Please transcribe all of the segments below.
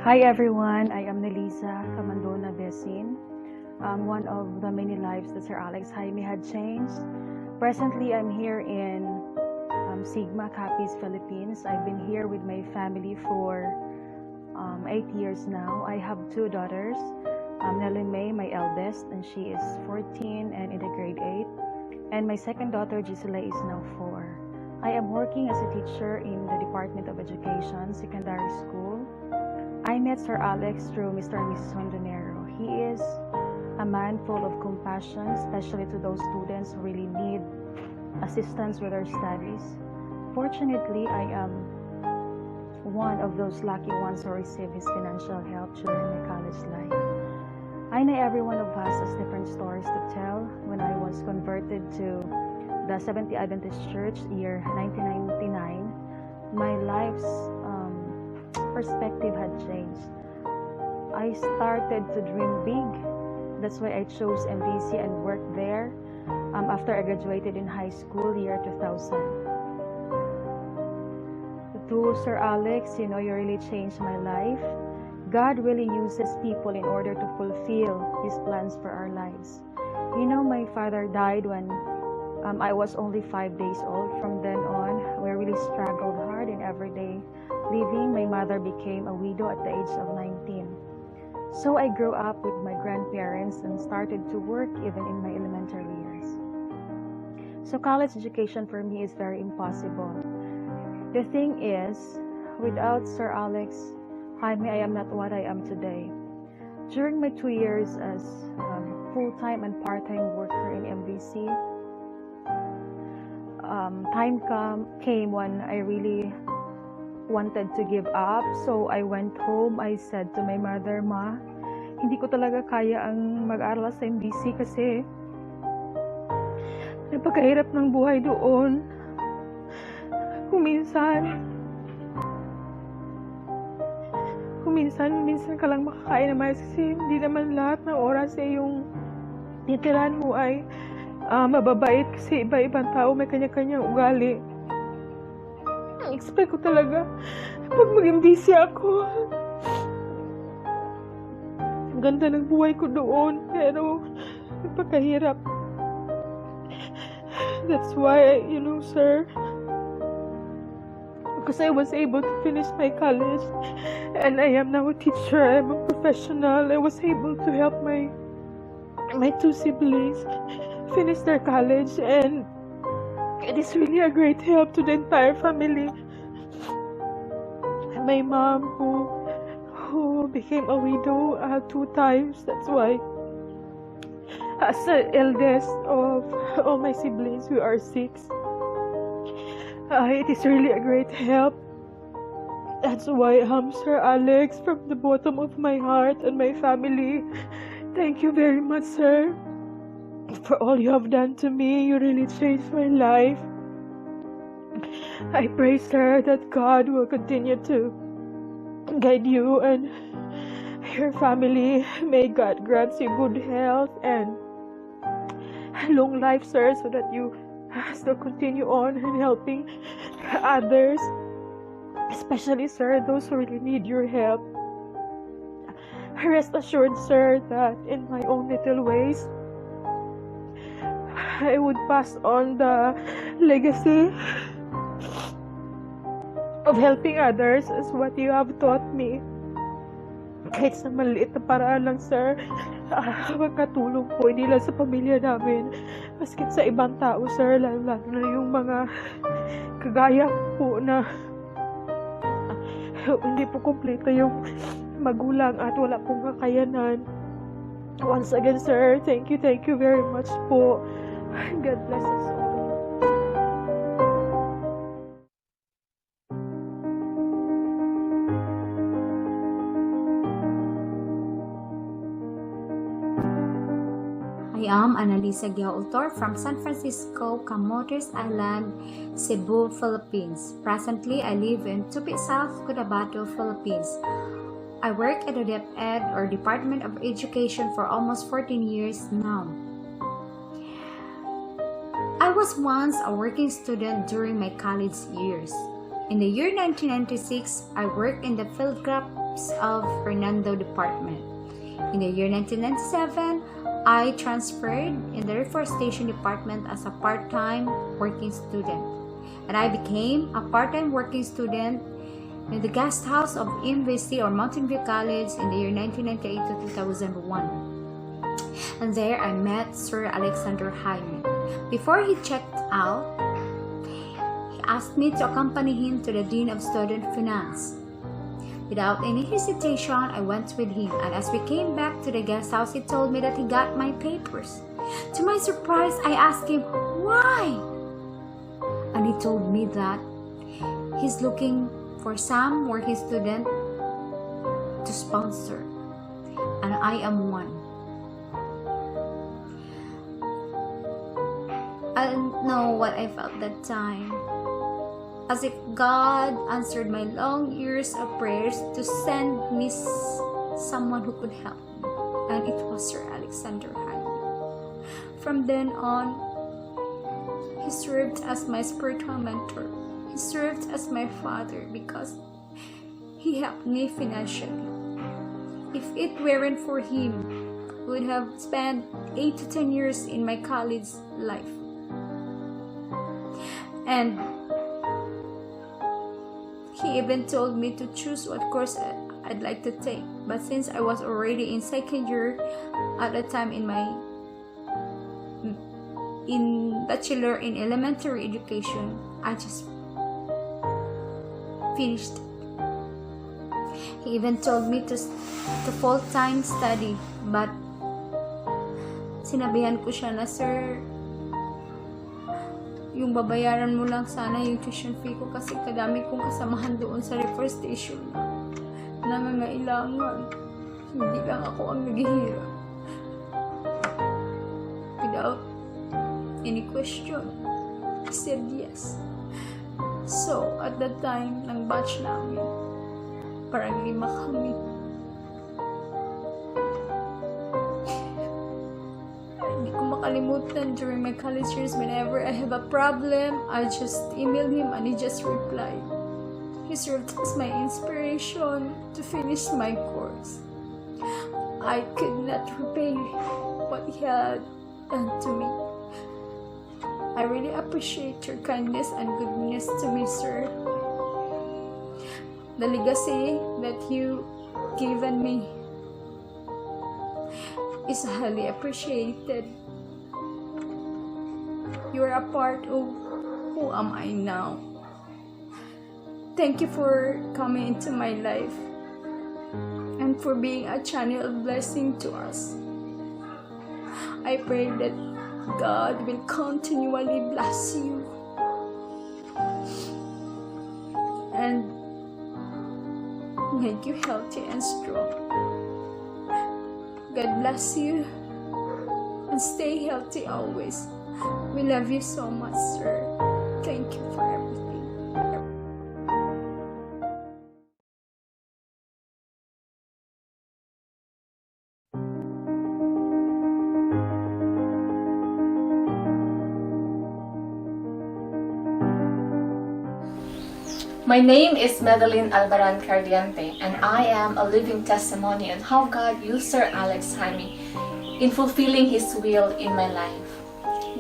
Hi everyone, I am Nelisa Camandona Besin, one of the many lives that Sir Alex Jaime had changed. Presently, I'm here in Sigma Capiz, Philippines. I've been here with my family for 8 years now. I have 2 daughters, Nelly May, my eldest, and she is 14 and in the grade 8. And my second daughter, Gisela, is now 4. I am working as a teacher in the Department of Education, Secondary School. I met Sir Alex through Mr. and Mrs. Hondonero. He is a man full of compassion, especially to those students who really need assistance with their studies. Fortunately, I am one of those lucky ones who received his financial help during my college life. I know every one of us has different stories to tell. When I was converted to the Seventh-day Adventist Church year 1999, my life's perspective had changed. I started to dream big. That's why I chose MVC and worked there after I graduated in high school year 2000. To Sir Alex, you really changed my life. God really uses people in order to fulfill His plans for our lives. My father died when I was only 5 days old. From then on, we really struggled hard in everyday living. My mother became a widow at the age of 19. So I grew up with my grandparents and started to work even in my elementary years. So college education for me is very impossible. The thing is, without Sir Alex Jaime, I am not what I am today. During my 2 years as full-time and part-time worker in MVC, time came when I really wanted to give up. So I went home. I said to my mother, "Ma, hindi ko talaga kaya ang mag-aral sa MVC kasi napakahirap ng buhay doon. Kung minsan ka lang makakain naman kasi hindi naman lahat ng oras yung titirahan mo ay mababait kasi iba-ibang tao may kanya-kanyang ugali. Expect ko talaga pag maging busy ako. Ang ganda ng buhay ko doon, pero napakahirap. That's why, sir, because I was able to finish my college and I am now a teacher, I'm a professional. I was able to help my 2 siblings finish their college, and it is really a great help to the entire family. My mom, who became a widow 2 times, that's why, as the eldest of all my siblings, we are 6. It is really a great help. That's why, Sir Alex, from the bottom of my heart and my family, thank you very much, sir, for all you have done to me. You really changed my life. I pray, sir, that God will continue to guide you and your family. May God grant you good health and long life, sir, so that you still continue on and helping others, especially, sir, those who really need your help. Rest assured, sir, that in my own little ways, I would pass on the legacy of helping others as what you have taught me. Kahit sa maliit na paraan lang, sir, magkatulong po hindi lang sa pamilya namin, maskit sa ibang tao, sir, lalo na yung mga kagaya po na hindi po kumpleto yung magulang at wala pong kakayanan. Once again, sir, thank you very much po. God bless us all. I am Annalisa Giautor from San Francisco, Camotes Island, Cebu, Philippines. Presently, I live in Tupi, South Cotabato, Philippines. I work at the DepEd or Department of Education for almost 14 years now. I was once a working student during my college years. In the year 1996, I worked in the field crops of Fernando Department. In the year 1997, I transferred in the reforestation department as a part-time working student, and I became a part-time working student in the guest house of MVC or Mountain View College in the year 1998 to 2001. And there I met Sir Alexander Jaime. Before he checked out, he asked me to accompany him to the Dean of Student Finance. Without any hesitation, I went with him, and as we came back to the guest house, he told me that he got my papers. To my surprise, I asked him, why? And he told me that he's looking for some working student to sponsor, and I am one. I don't know what I felt that time. As if God answered my long years of prayers to send me someone who could help me. And it was Sir Alexander Jaime. From then on, he served as my spiritual mentor. He served as my father because he helped me financially. If it weren't for him, I would have spent 8 to 10 years in my college life. And he even told me to choose what course I'd like to take. But since I was already in second year at the time in bachelor in elementary education, I just finished. He even told me to full-time study, but sinabihan ko siya na, sir, yung babayaran mo lang sana yung tuition fee ko kasi kadami kong kasamahan doon sa reforestation na nangangailangan. Hindi lang ako ang naghihirap. Without any question, he said yes. So, at that time, ng batch namin, parang 5 kami. Hindi ko makalimutan during my college years, whenever I have a problem, I just email him and he just replied. He served as my inspiration to finish my course. I could not repay what he had done to me. I really appreciate your kindness and goodness to me, sir. The legacy that you given me is highly appreciated. You are a part of who am I now. Thank you for coming into my life and for being a channel of blessing to us. I pray that God will continually bless you and make you healthy and strong. God bless you and stay healthy always. We love you so much, sir. Thank you for everything. My name is Madeline Alvaran Cardiante, and I am a living testimony on how God used Sir Alex Jaime in fulfilling His will in my life.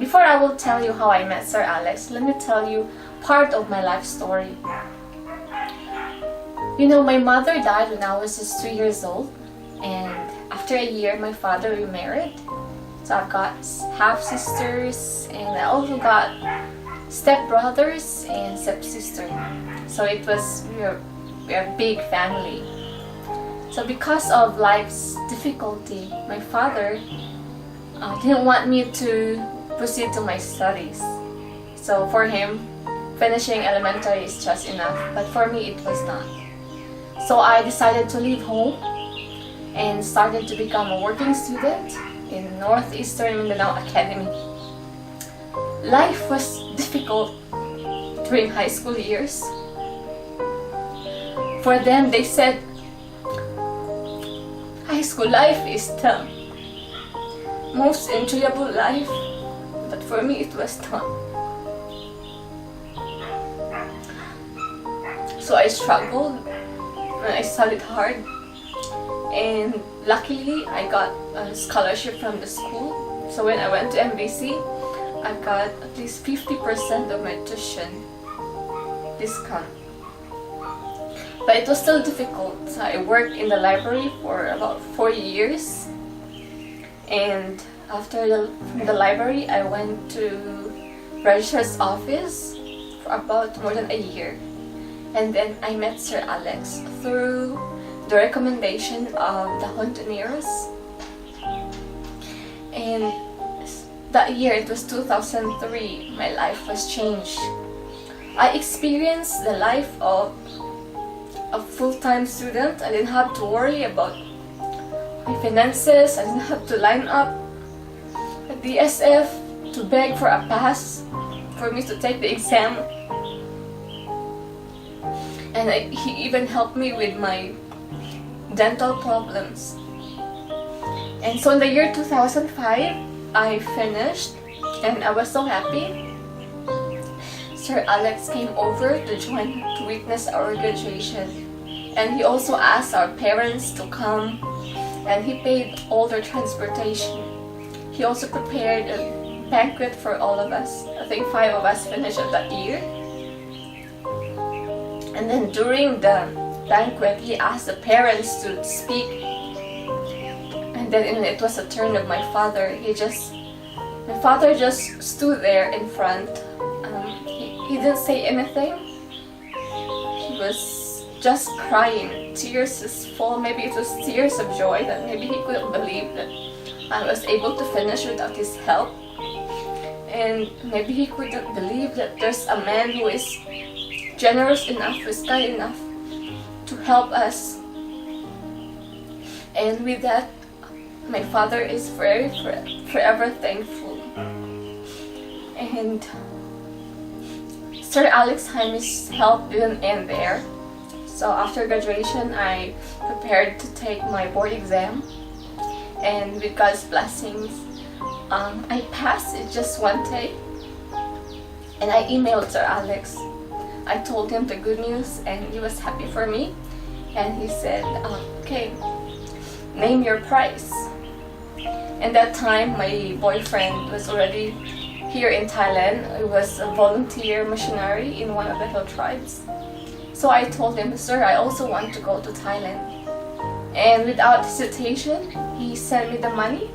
Before I will tell you how I met Sir Alex, let me tell you part of my life story. You know, my mother died when I was just 3 years old, and after a year, my father remarried. So I've got half sisters, and I also got stepbrothers and stepsister. So we're a big family. So because of life's difficulty. My father didn't want me to proceed to my studies. So for him, finishing elementary is just enough, but for me it was not. So I decided to leave home and started to become a working student in Northeastern Mindanao Academy. Life was difficult during high school years. For them, they said, high school life is the most enjoyable life, but for me it was not. So I struggled and I studied hard, and luckily I got a scholarship from the school. So when I went to MBC, I got at least 50% of my tuition discount. But it was still difficult. So I worked in the library for about 4 years, and after the library I went to registrar's office for about more than a year. And then I met Sir Alex through the recommendation of the Hontoneros. And that year, it was 2003, my life was changed. I experienced the life of a full-time student. I didn't have to worry about my finances. I didn't have to line up at the SF to beg for a pass for me to take the exam. And he even helped me with my dental problems. And so in the year 2005, I finished and I was so happy. Sir Alex came over to witness our graduation. And he also asked our parents to come, and he paid all their transportation. He also prepared a banquet for all of us. I think 5 of us finished at that year. And then during the banquet, he asked the parents to speak. And then it was a turn of my father. My father just stood there in front. He didn't say anything. He was just crying. Tears just fall. Maybe it was tears of joy that maybe he couldn't believe that I was able to finish without his help. And maybe he couldn't believe that there's a man who is generous enough, who is kind enough to help us. And with that, my father is forever thankful. And Sir Alex Jaime's help didn't end there. So after graduation, I prepared to take my board exam. And with God's blessings, I passed it just one take. And I emailed Sir Alex. I told him the good news, and he was happy for me. And he said, okay, name your price. And that time, my boyfriend was already here in Thailand. He was a volunteer missionary in one of the hill tribes. So I told him, sir, I also want to go to Thailand. And without hesitation, he sent me the money,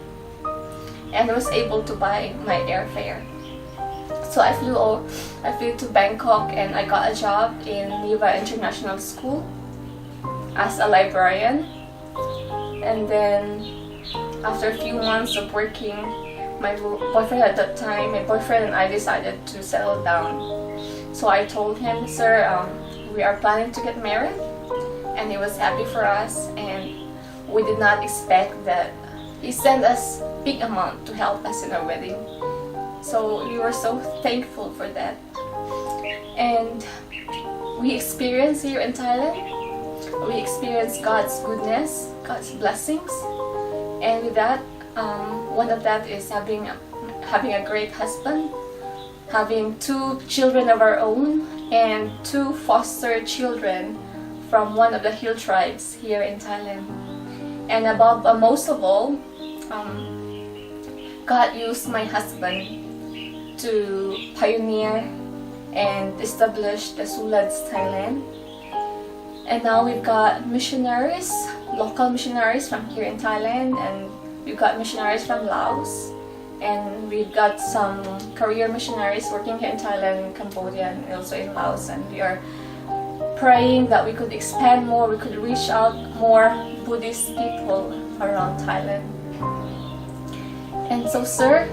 and I was able to buy my airfare. So I flew to Bangkok, and I got a job in Neva International School as a librarian. And then after a few months of working, my boyfriend at that time, my boyfriend and I decided to settle down. So I told him, sir, we are planning to get married, and he was happy for us, and we did not expect that he sent us big amount to help us in our wedding. So we were so thankful for that. And we experienced here in Thailand, we experienced God's goodness, God's blessings. And with that, one of that is having a great husband, having 2 children of our own, and 2 foster children from one of the hill tribes here in Thailand. And above most of all, God used my husband to pioneer and establish the Sulads Thailand. And now we've got missionaries, local missionaries from here in Thailand, and we've got missionaries from Laos, and we've got some career missionaries working here in Thailand, in Cambodia, and also in Laos. And we are praying that we could expand more, we could reach out more Buddhist people around Thailand. And so, sir,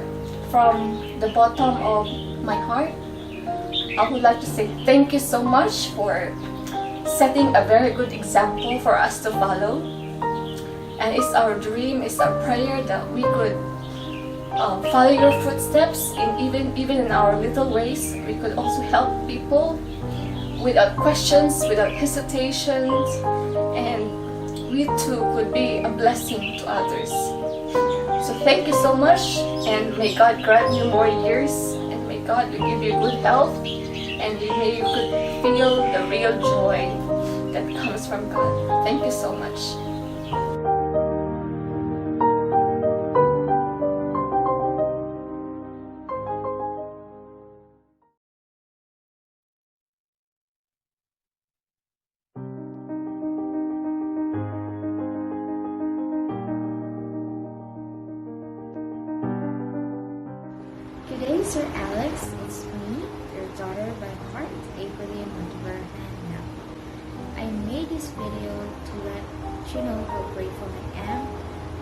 from the bottom of my heart, I would like to say thank you so much for setting a very good example for us to follow. And it's our dream, it's our prayer that we could follow your footsteps in even in our little ways. We could also help people without questions, without hesitations, and we too could be a blessing to others. So thank you so much, and may God grant you more years, and may God give you good health, and may you could feel the real joy that comes from God. Thank you so much. Good day, Sir Alex. It's me, your daughter by heart, April Monteverde, and now. I made this video to let you know how grateful I am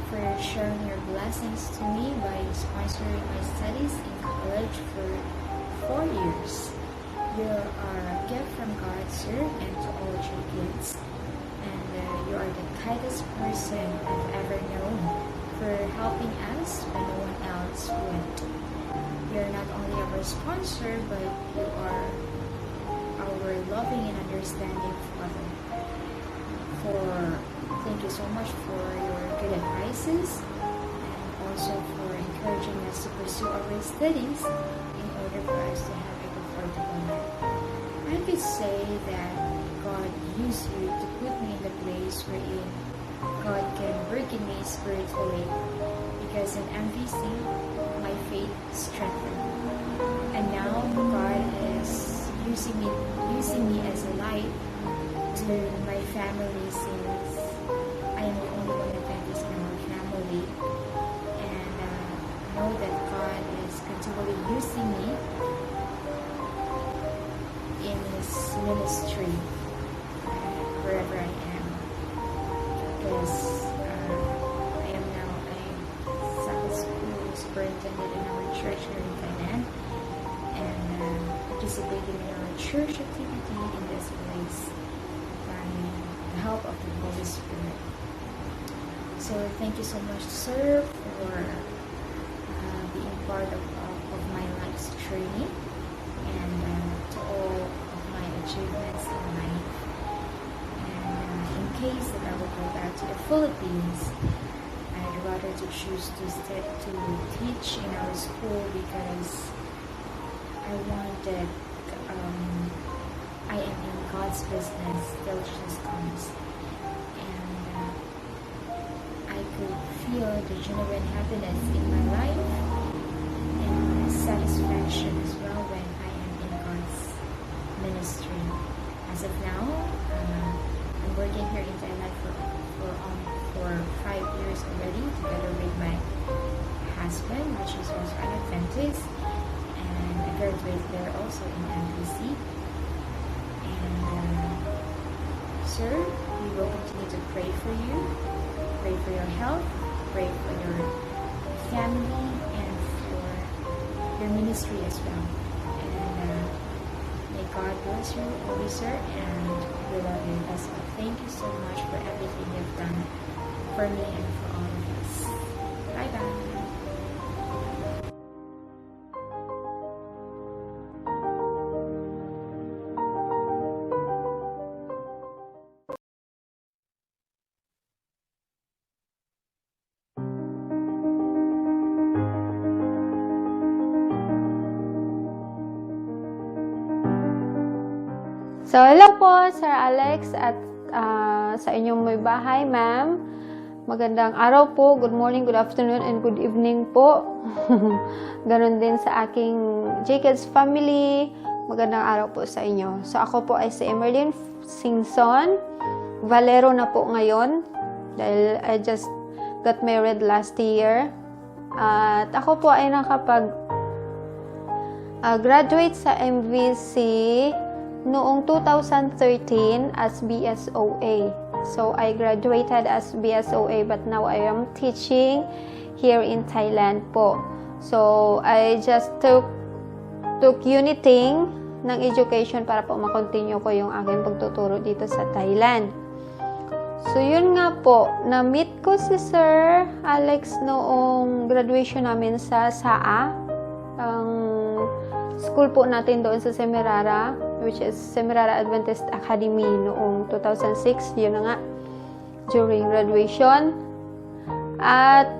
for sharing your blessings to me by sponsoring my studies in college for 4 years. You are a gift from God, sir, and to all your kids. And you are the kindest person I've ever known for helping us when no one else would. You're not only our sponsor, but you are our loving and understanding Father. Thank you so much for your good advices, and also for encouraging us to pursue our studies in order for us to have a comfortable life. I could say that God used you to put me in the place wherein God can work in me spiritually, because in MVC, my faith strengthened. And now God is using me as a light to my family, since I am the only one Adventist in our family. And know that God is continually using me in His ministry wherever I am. Because I am now a Sunday school superintendent in our church here in Thailand, and participating in our church activity in this place by the help of the Holy Spirit. So thank you so much, sir, for being part of my life's journey, and to all of my achievements in life. And in case that I will go back to the Philippines, I'd rather to choose to teach in our school, because I wanted, I am in God's business till Jesus comes, and I could feel the genuine happiness in my life and satisfaction as well when I am in God's ministry. As of now, I'm working here in Thailand for 5 years already, together with my husband, which is also an Adventist, and I graduated there also in MPC. And sir, we will continue to pray for you, pray for your health, pray for your family, and for your ministry as well. And may God bless you always, sir, and we love you as well. Thank you so much for everything you've done for me and for all of us. Bye-bye. So, hello po, Sir Alex, at sa inyong may bahay, ma'am. Magandang araw po, good morning, good afternoon, and good evening po. Ganon din sa aking Jkids family. Magandang araw po sa inyo. So, ako po ay si Emerlyn Singson. Valero na po ngayon, dahil I just got married last year. At ako po ay nakapag graduate sa MVC noong 2013 as BSOA. So I graduated as BSOA but now I am teaching here in Thailand po. So I just took uniting ng education para po makontinue ko yung aking pagtuturo dito sa Thailand. So yun nga po, na-meet ko si Sir Alex noong graduation namin sa SAA, ang school po natin doon sa Semirara, which is Semirara Adventist Academy noong 2006, yun na nga, during graduation. At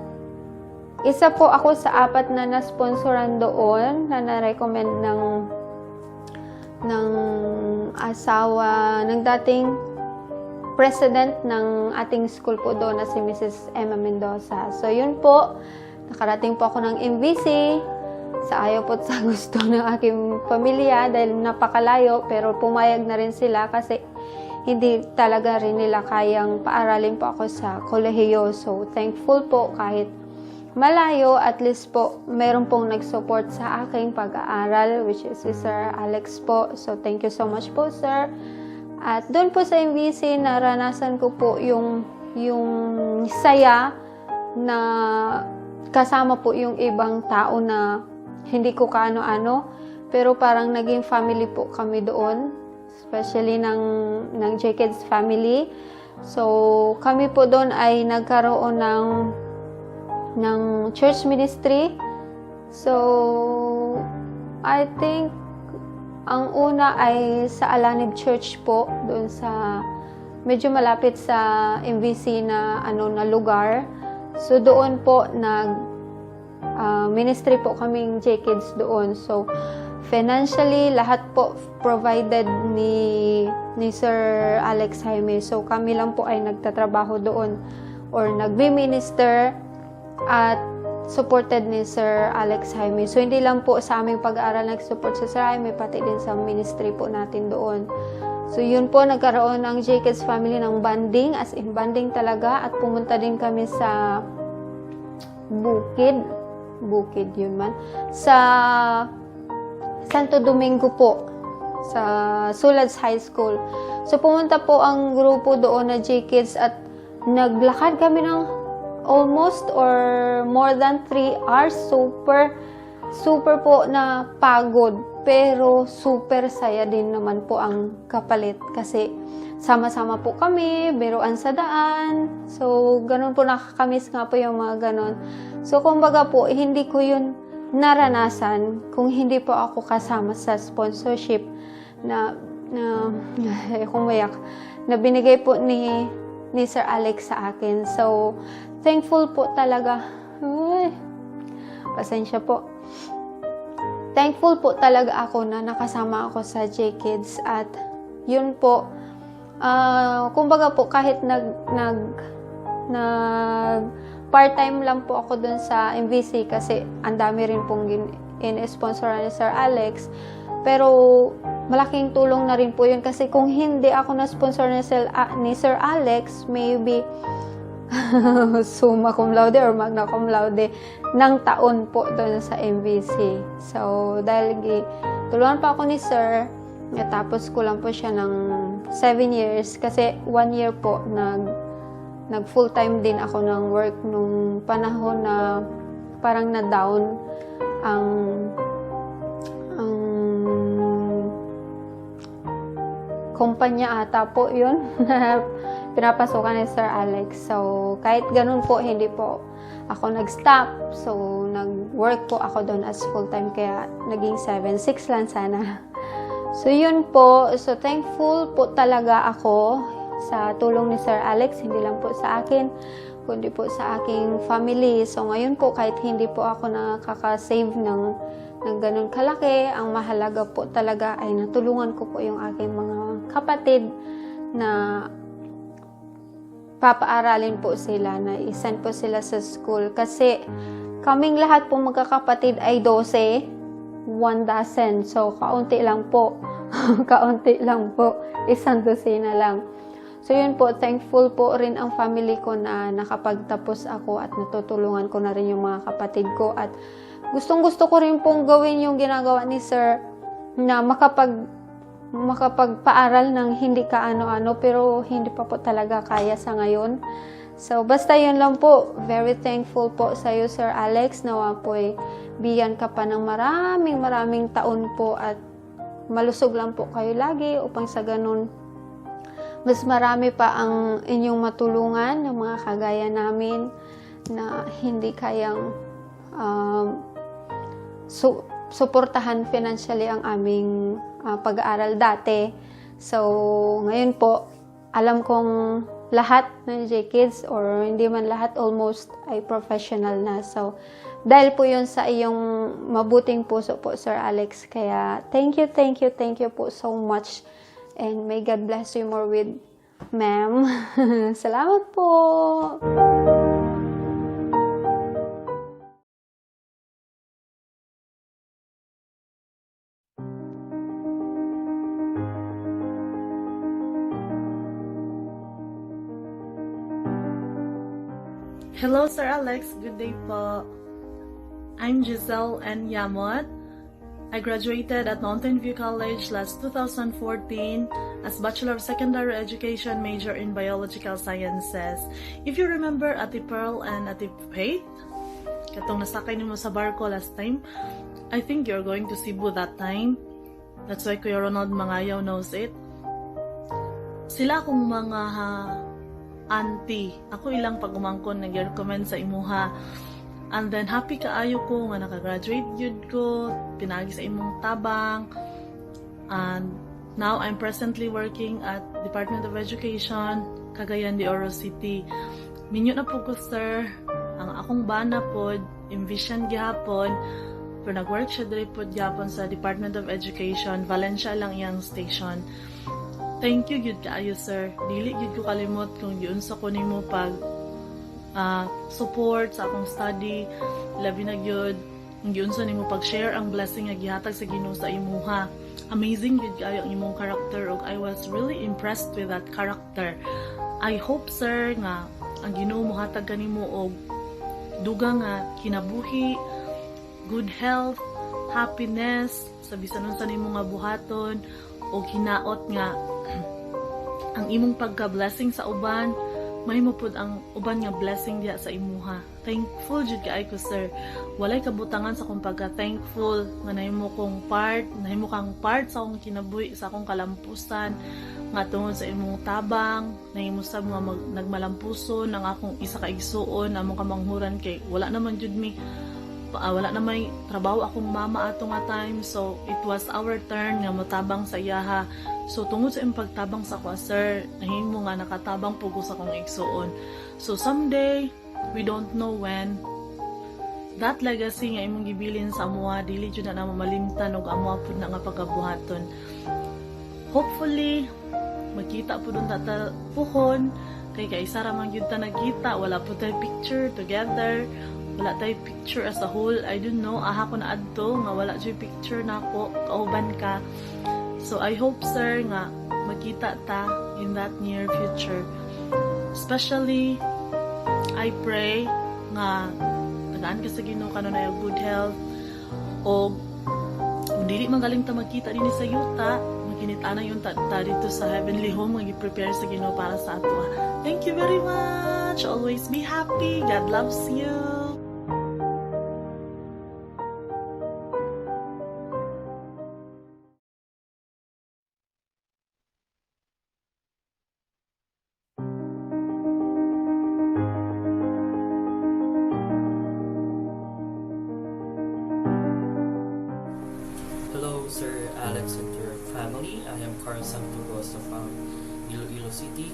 isa po ako sa 4 na na-sponsoran doon, na na-recommend ng asawa ng dating president ng ating school po doon na si Mrs. Emma Mendoza. So yun po, nakarating po ako ng MVC sa ayaw po sa gusto ng aking pamilya dahil napakalayo, pero pumayag na rin sila kasi hindi talaga rin nila kayang paaralin po ako sa kolehiyo. So thankful po kahit malayo, at least po meron pong nag-support sa aking pag-aaral, which is si Sir Alex po. So thank you so much po, sir. At doon po sa MVC, naranasan ko po yung saya na kasama po yung ibang tao na hindi ko kaano-ano, pero parang naging family po kami doon, especially ng Jkids family. So kami po doon ay nagkaroon ng church ministry. So I think ang una ay sa Alanib Church po, doon sa medyo malapit sa MVC na lugar. So doon po ministry po kaming Jkids doon. So financially lahat po provided ni Sir Alex Jaime. So kami lang po ay nagtatrabaho doon or nagbi-minister at supported ni Sir Alex Jaime. So, hindi lang po sa aming pag-aaral nag-support si Sir Jaime, pati din sa ministry po natin doon. So, yun po, nagkaroon ng Jkids family ng banding, as in banding talaga, at pumunta din kami sa Bukid yun man, sa Santo Domingo po, sa Sulads High School. So, pumunta po ang grupo doon na Jkids at naglakad kami ng almost or more than 3 hours. Super po na pagod, pero super saya din naman po ang kapalit kasi sama-sama po kami, biruan sa daan. So ganun po, nakakamiss nga po yung mga ganun. So kumbaga po, hindi ko yun naranasan kung hindi po ako kasama sa sponsorship na kumayak na binigay po ni Sir Alex sa akin. So thankful po talaga. Uy, pasensya po. Thankful po talaga ako na nakasama ako sa Jkids. At yun po, kumbaga po kahit part-time lang po ako dun sa MVC kasi ang dami rin pong in-sponsor ni Sir Alex. Pero malaking tulong na rin po yun kasi kung hindi ako na-sponsor ni Sir Alex, maybe summa cum laude or magna cum laude ng taon po doon sa MVC. So, dahil tulungan pa ako ni Sir, natapos ko lang po siya ng 7 years kasi 1 year po nag full time din ako ng work nung panahon na parang na-down ang kumpanya ata po yun pinapasokan ni Sir Alex. So, kahit ganun po, hindi po ako nag-stop. So, nag-work po ako doon as full-time. Kaya, naging 7-6 lang sana. So, yun po. So, thankful po talaga ako sa tulong ni Sir Alex. Hindi lang po sa akin, kundi po sa aking family. So, ngayon po, kahit hindi po ako nakaka-save ng ganun kalaki, ang mahalaga po talaga ay natulungan ko po yung aking mga kapatid na papaaralin po sila, na isend po sila sa school. Kasi kaming lahat po magkakapatid ay 12, 1 dozen. So, kaunti lang po. Kaunti lang po. 1 dosena lang. So, yun po, thankful po rin ang family ko na nakapagtapos ako at natutulungan ko na rin yung mga kapatid ko. At gustong-gusto ko rin pong gawin yung ginagawa ni Sir na makapagpaaral ng hindi ka ano-ano, pero hindi pa po talaga kaya sa ngayon. So, basta yun lang po. Very thankful po sa iyo, Sir Alex. Nawa po'y bigyan ka pa ng maraming taon po at malusog lang po kayo lagi upang sa ganun mas marami pa ang inyong matulungan ng mga kagaya namin na hindi kayang suportahan financially ang aming pag-aaral dati. So, ngayon po, alam kong lahat ng Jkids or hindi man lahat, almost ay professional na. So, dahil po yun sa iyong mabuting puso po, Sir Alex. Kaya, thank you po so much. And may God bless you more with ma'am. Salamat po! Hello, Sir Alex. Good day po. I'm Giselle N. Yamot. I graduated at Mountain View College last 2014 as Bachelor of Secondary Education major in Biological Sciences. If you remember Ate Pearl and Ate Faith, katong nasakay nimo sa barko last time, I think you're going to Cebu that time. That's why Kuya Ronald Mangayaw knows it. Sila akong mga auntie. Ako ilang pag-umangkon nag-recommend sa imuha. And then, happy kaayo ko nga nakagraduate yun ko, pinagi sa imong tabang. And now, I'm presently working at Department of Education, Cagayan de Oro City. Minyo na po ko, sir. Ang akong bana po, envision gihapon, pero nag-work siya diri po gihapon sa Department of Education, Valencia lang iyang station. Thank you, yun kaayo, sir. Dili yun ko kalimot kung yun sa kunin mo pag support sa akong study, labi na gyud ang yun sa nimo pag-share ang blessing nga gihatag sa Ginoo sa imuha. Amazing gyud kaayo ang imong character ug I was really impressed with that character. I hope, sir, nga ang Ginoo mohatag kanimo og dugang nga kinabuhi, good health, happiness sa bisan unsa nimo nga buhaton og hinaot nga ang imong pagka-blessing sa uban mahimo pud ang uban nga blessing diha sa imuha. Thankful jud kay ko, sir. Walay kabutangan sa akong pagka-thankful nga nahimo kang part sa akong kinabuhi, sa akong kalampusan nga tungod sa imong tabang, nahimo sa mga nagmalampuson ang akong isa ka igsuon, among kamanghuran kay wala naman jud mi wala na may trabaho akong mama ato nga time, so it was our turn nga motabang sa iyaha. So tungod sa imong pagtabang sa kwa, sir, nahimo nga nakatabang pugo sa akong igsuon. So someday, we don't know when, that legacy nga imong gibilin sa amuha dili jud na mamalimtan og amuha pud na nga pagabuhaton. Hopefully magkita pud ta puhon kay kaisa ra man gyud ta nagkita, wala pud tay picture together. Wala tayo picture as a whole. I don't know, aha ko na adto nga wala jud picture na ako kauban ka. So I hope, sir, nga magkita ta in that near future. Especially I pray nga tagaan ka sa Ginoo kanon na good health o kung dili magaling ta magkita dinhi sa yuta, maginit-ana yung ta dito sa heavenly home nga gi-prepare sa Ginoo para sa ato. Thank you very much. Always be happy. God loves you. Hello, Sir Alex and your family. I am Carl Santos from Iloilo City.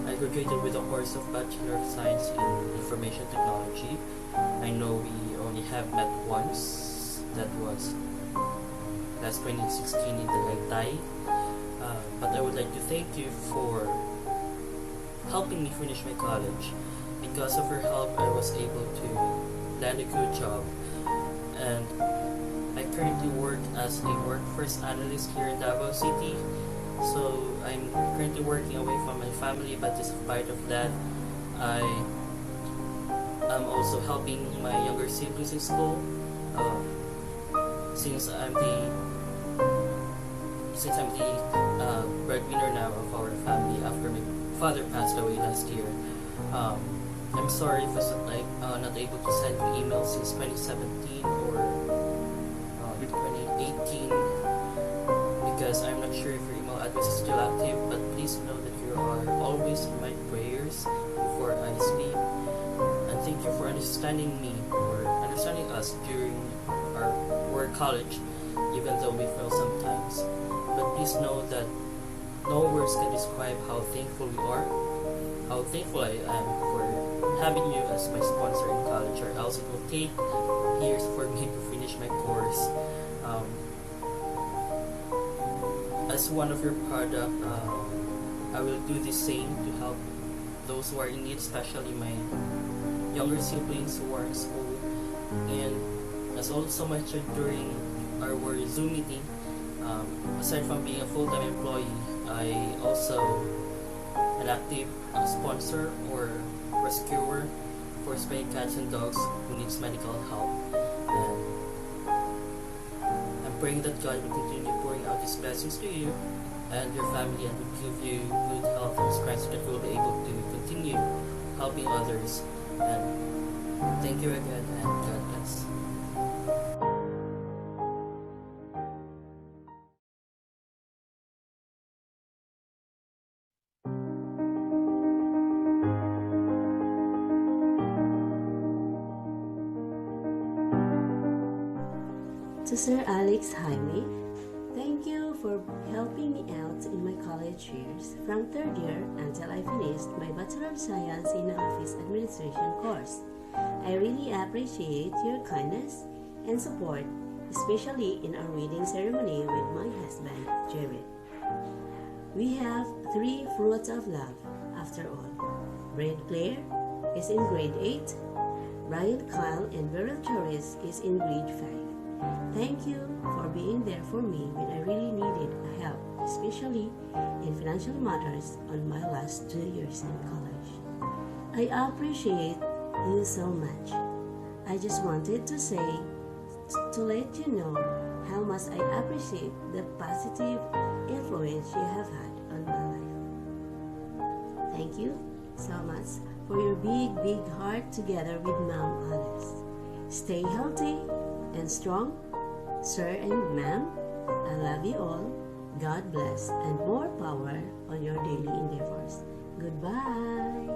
I graduated with a course of Bachelor of Science in Information Technology. I know we only have met once. That was last 2016 in Tagaytay. But I would like to thank you for helping me finish my college. Because of her help, I was able to land a good job. And I currently work as a workforce analyst here in Davao City. So I'm currently working away from my family, but despite of that, I am also helping my younger siblings in school. Since I'm the since I'm the breadwinner now of our family after my father passed away last year. I'm sorry if I was not able to send you emails since 2017 or 2018 because I'm not sure if your email address is still active, but please know that you are always in my prayers before I sleep. And thank you for understanding me or understanding us during our college, even though we fail sometimes. But please know that no words can describe how thankful we are, how thankful I am for having you as my sponsor in college, or else it will take years for me to finish my course. As one of your product, I will do the same to help those who are in need, especially my younger siblings who are in school. And as also mentioned during our Zoom meeting, aside from being a full-time employee, I also an active sponsor or rescuer for stray cats and dogs who needs medical help. And I'm praying that God will continue pouring out His blessings to you and your family, and will give you good health and strength so that you will be able to continue helping others. And thank you again, and God bless. To Sir Alex Jaime, thank you for helping me out in my college years from third year until I finished my Bachelor of Science in Office Administration course. I really appreciate your kindness and support, especially in our wedding ceremony with my husband, Jared. We have 3 fruits of love, after all. Brad Claire is in grade 8, Brian Kyle and Beryl Torres is in grade 5. Thank you for being there for me when I really needed help, especially in financial matters on my last 2 years in college. I appreciate you so much. I just wanted to say, to let you know how much I appreciate the positive influence you have had on my life. Thank you so much for your big heart together with Mom Alice. Stay healthy and strong, sir and ma'am. I love you all. God bless and more power on your daily endeavors. Goodbye.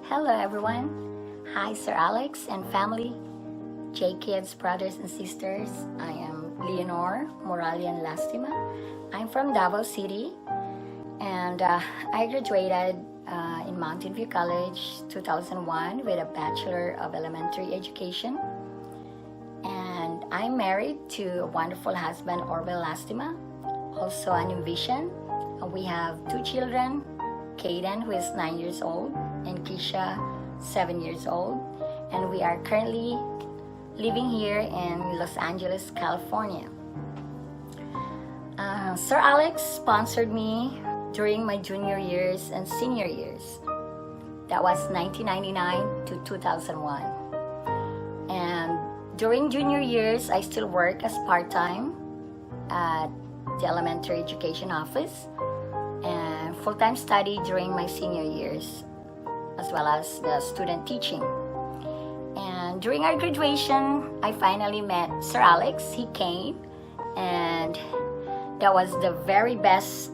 Hello everyone. Hi Sir Alex and family, Jkids brothers and sisters. I am Leonor Moralian Lastima. I'm from Davao City, and I graduated in Mountain View College 2001 with a Bachelor of Elementary Education. And I'm married to a wonderful husband, Orville Lastima, also an Envision. We have 2 children, Kaden, who is 9 years old, and Keisha, 7 years old. And we are currently living here in Los Angeles, California. Sir Alex sponsored me during my junior years and senior years. That was 1999 to 2001. And during junior years, I still work as part-time at the elementary education office, and full-time study during my senior years, as well as the student teaching. And during our graduation, I finally met Sir Alex. He came, and that was the very best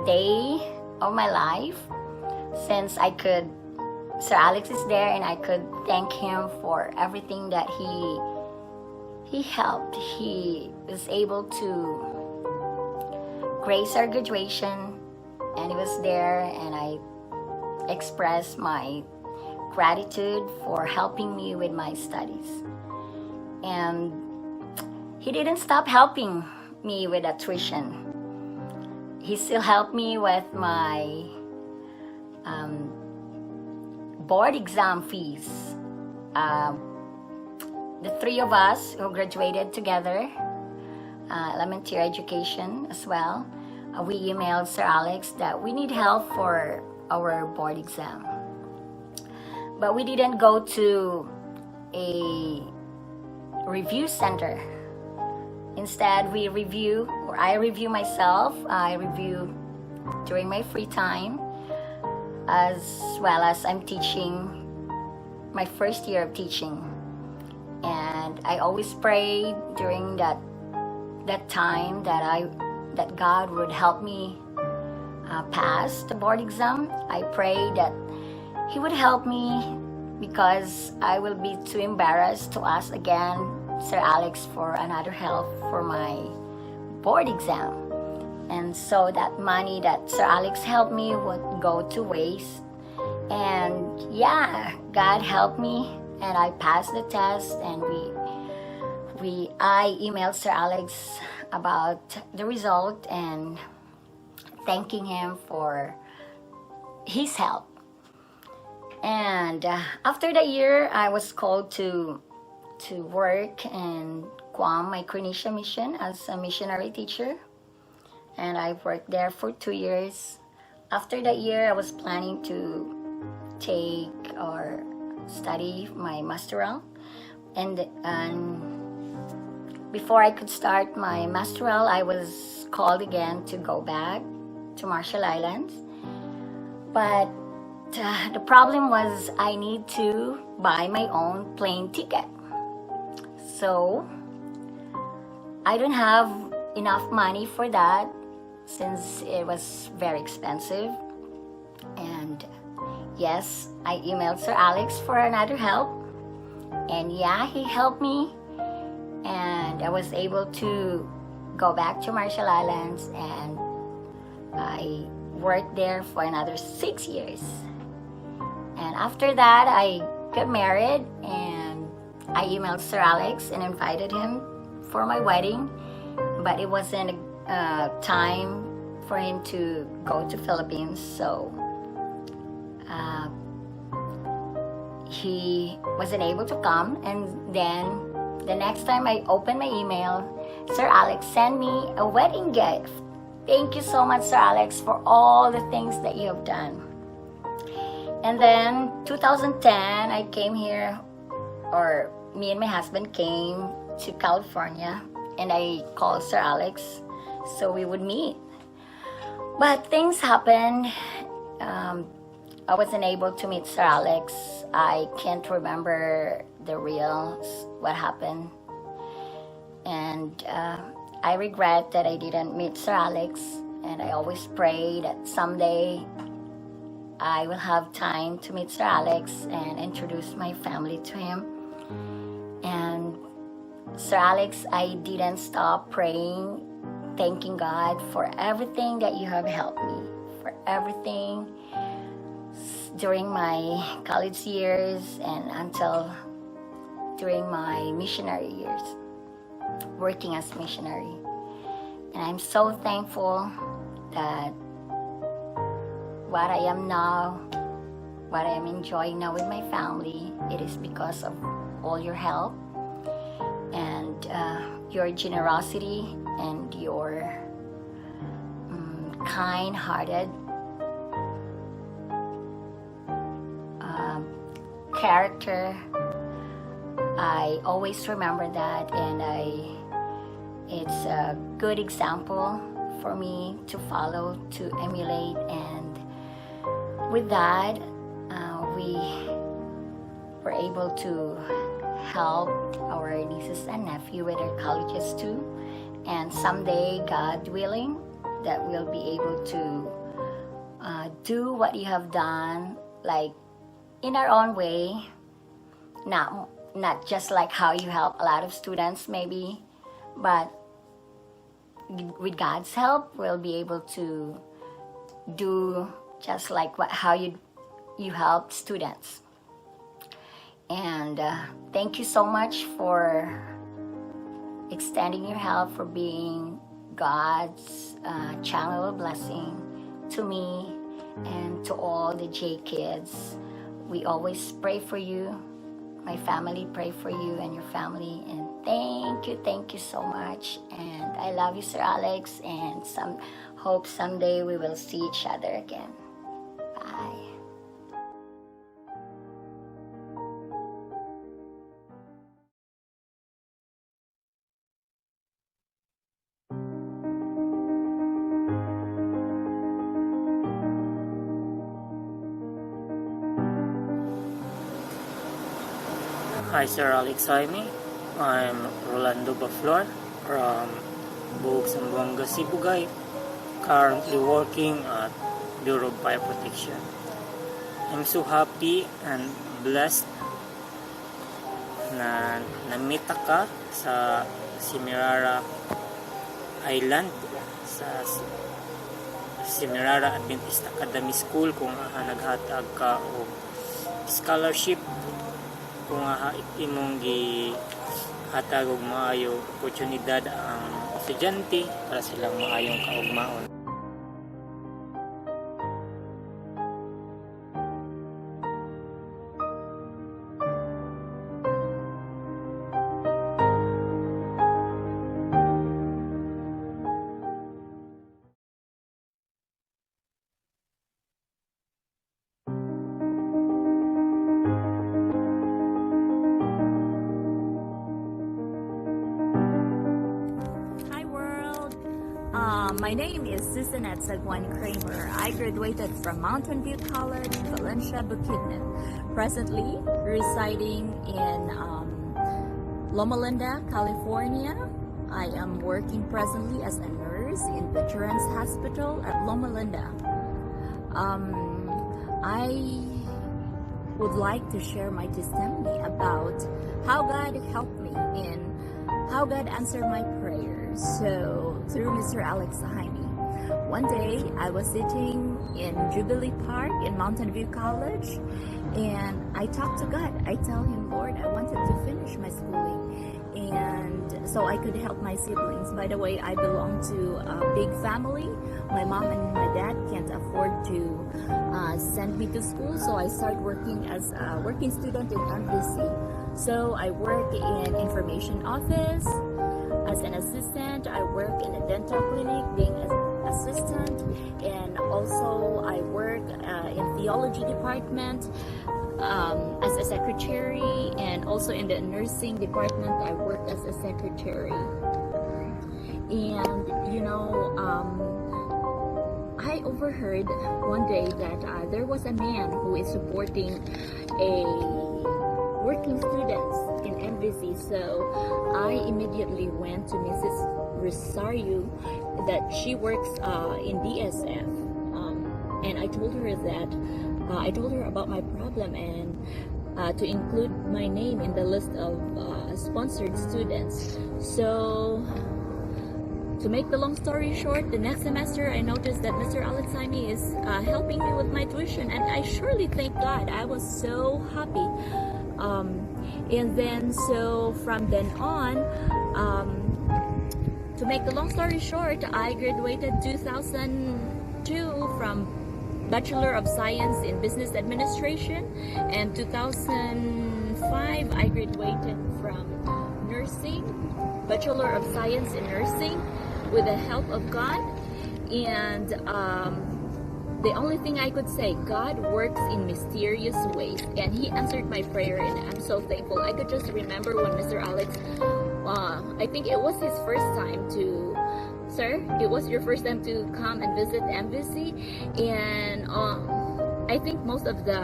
day of my life, since Sir Alex is there and I could thank him for everything that he helped. He was able to grace our graduation, and he was there, and I expressed my gratitude for helping me with my studies. And he didn't stop helping me with the tuition. He still helped me with my board exam fees. The 3 of us who graduated together elementary education as well. We emailed Sir Alex that we need help for our board exam. But we didn't go to a review center. Instead, I review myself. I review during my free time, as well as I'm teaching my first year of teaching. And I always pray during that time that God would help me pass the board exam. I pray that He would help me, because I will be too embarrassed to ask again Sir Alex for another help for my board exam. And so that money that Sir Alex helped me would go to waste. And yeah, God helped me, and I passed the test, and I emailed Sir Alex about the result and thanking him for his help. And after the year, I was called to work in Guam, Micronesia mission, as a missionary teacher. And I worked there for 2 years. After that year, I was planning to take or study my masteral. And before I could start my masteral, I was called again to go back to Marshall Islands. But the problem was I need to buy my own plane ticket. So I don't have enough money for that, since it was very expensive. And yes, I emailed Sir Alex for another help. And yeah, he helped me. And I was able to go back to Marshall Islands, and I worked there for another 6 years. And after that, I got married, and I emailed Sir Alex and invited him for my wedding. But it wasn't time for him to go to Philippines, so he wasn't able to come. And then the next time I opened my email, Sir Alex sent me a wedding gift. Thank you so much, Sir Alex, for all the things that you have done. And then 2010, I came here, or me and my husband came to California, and I called Sir Alex so we would meet. But things happened. I wasn't able to meet Sir Alex. I can't remember what happened. And I regret that I didn't meet Sir Alex. And I always pray that someday I will have time to meet Sir Alex and introduce my family to him. And Sir Alex, I didn't stop praying, thanking God for everything that you have helped me, for everything during my college years and until during my missionary years, working as missionary. And I'm so thankful that what I am now, what I am enjoying now with my family, it is because of all your help and your generosity and your kind-hearted character. I always remember that, and it's a good example for me to follow, to emulate. And with that, we were able to help our nieces and nephews with their colleges too. And someday, God willing, that we'll be able to do what you have done, like in our own way, not just like how you help a lot of students maybe, but with God's help, we'll be able to do just like how you help students. And thank you so much for extending your help, for being God's channel of blessing to me and to all the Jkids. We always pray for you, my family pray for you and your family. And thank you so much. And I love you, Sir Alex, and hope someday we will see each other again. Bye. Hi, Sir Alex Jaime. I'm Rolando Baflor from Buog, Zamboanga, Sibugay, currently working at Bureau of Fire Protection. I'm so happy and blessed na na-meet ka sa Semirara Island sa Semirara Adventist Academy School kung naghatag ka og scholarship kung imong gihatag og maayo oportunidad ang estudyante para silang maayong kaugmaon. My name is Susan Sagwan Kramer. I graduated from Mountain View College, Valencia, Bukidnon. Presently residing in Loma Linda, California. I am working presently as a nurse in Veterans Hospital at Loma Linda. I would like to share my testimony about how God helped me and how God answered my prayers. So through Mr. Alex Jaime. One day I was sitting in Jubilee Park in Mountain View College and I talked to God. I tell him, Lord, I wanted to finish my schooling and so I could help my siblings. By the way, I belong to a big family. My mom and my dad can't afford to send me to school, so I started working as a working student in MDC. So I work in information office as an assistant. I work in a dental clinic being an assistant, and also I work in theology department as a secretary, and also in the nursing department I work as a secretary. And you know, I overheard one day that there was a man who is supporting a working students in NVC. So I immediately went to Mrs. Rosario, that she works in DSF, and I told her that I told her about my problem and to include my name in the list of sponsored students. So to make the long story short, the next semester I noticed that Mr. Alex Jaime is helping me with my tuition, and I surely thank God. I was so happy. And then so from then on, to make the long story short, I graduated 2002 from Bachelor of Science in Business Administration, and 2005 I graduated from nursing, Bachelor of Science in Nursing, with the help of God. And the only thing I could say, God works in mysterious ways, and He answered my prayer, and I'm so thankful. I could just remember when Mr. Alex, I think it was his first time to, sir, it was your first time to come and visit embassy, and I think most of the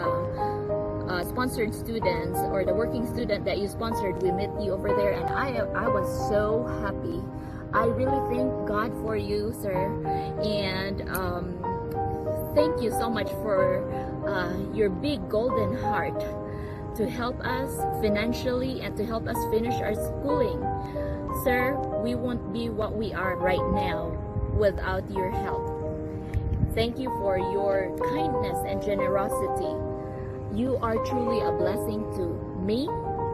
sponsored students or the working student that you sponsored, we met you over there, and I was so happy. I really thank God for you, sir, and thank you so much for your big golden heart to help us financially and to help us finish our schooling. Sir, we won't be what we are right now without your help. Thank you for your kindness and generosity. You are truly a blessing to me,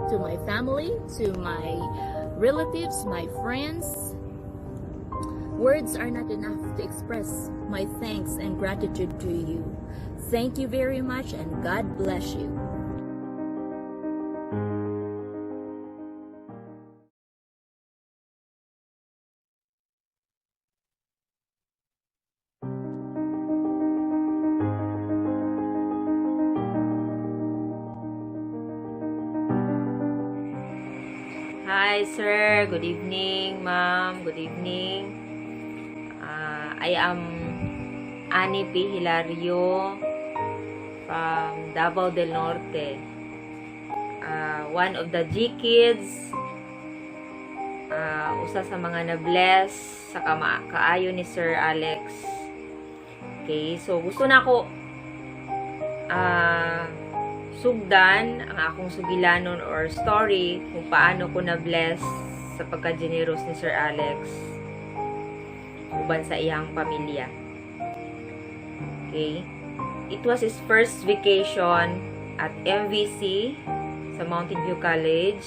to my family, to my relatives, my friends. Words are not enough to express my thanks and gratitude to you. Thank you very much, and God bless you. Hi, sir. Good evening, ma'am. Good evening. I am Annie P. Hilario from Davao del Norte. One of the Jkids. Usa sa mga na-bless sa kaayo ni Sir Alex. Okay, so gusto na ako sugdan ang akong sugilanon or story kung paano ko na-bless sa pagka-generous ni Sir Alex uban sa iyang pamilya. Okay, it was his first vacation at MVC sa Mountain View College,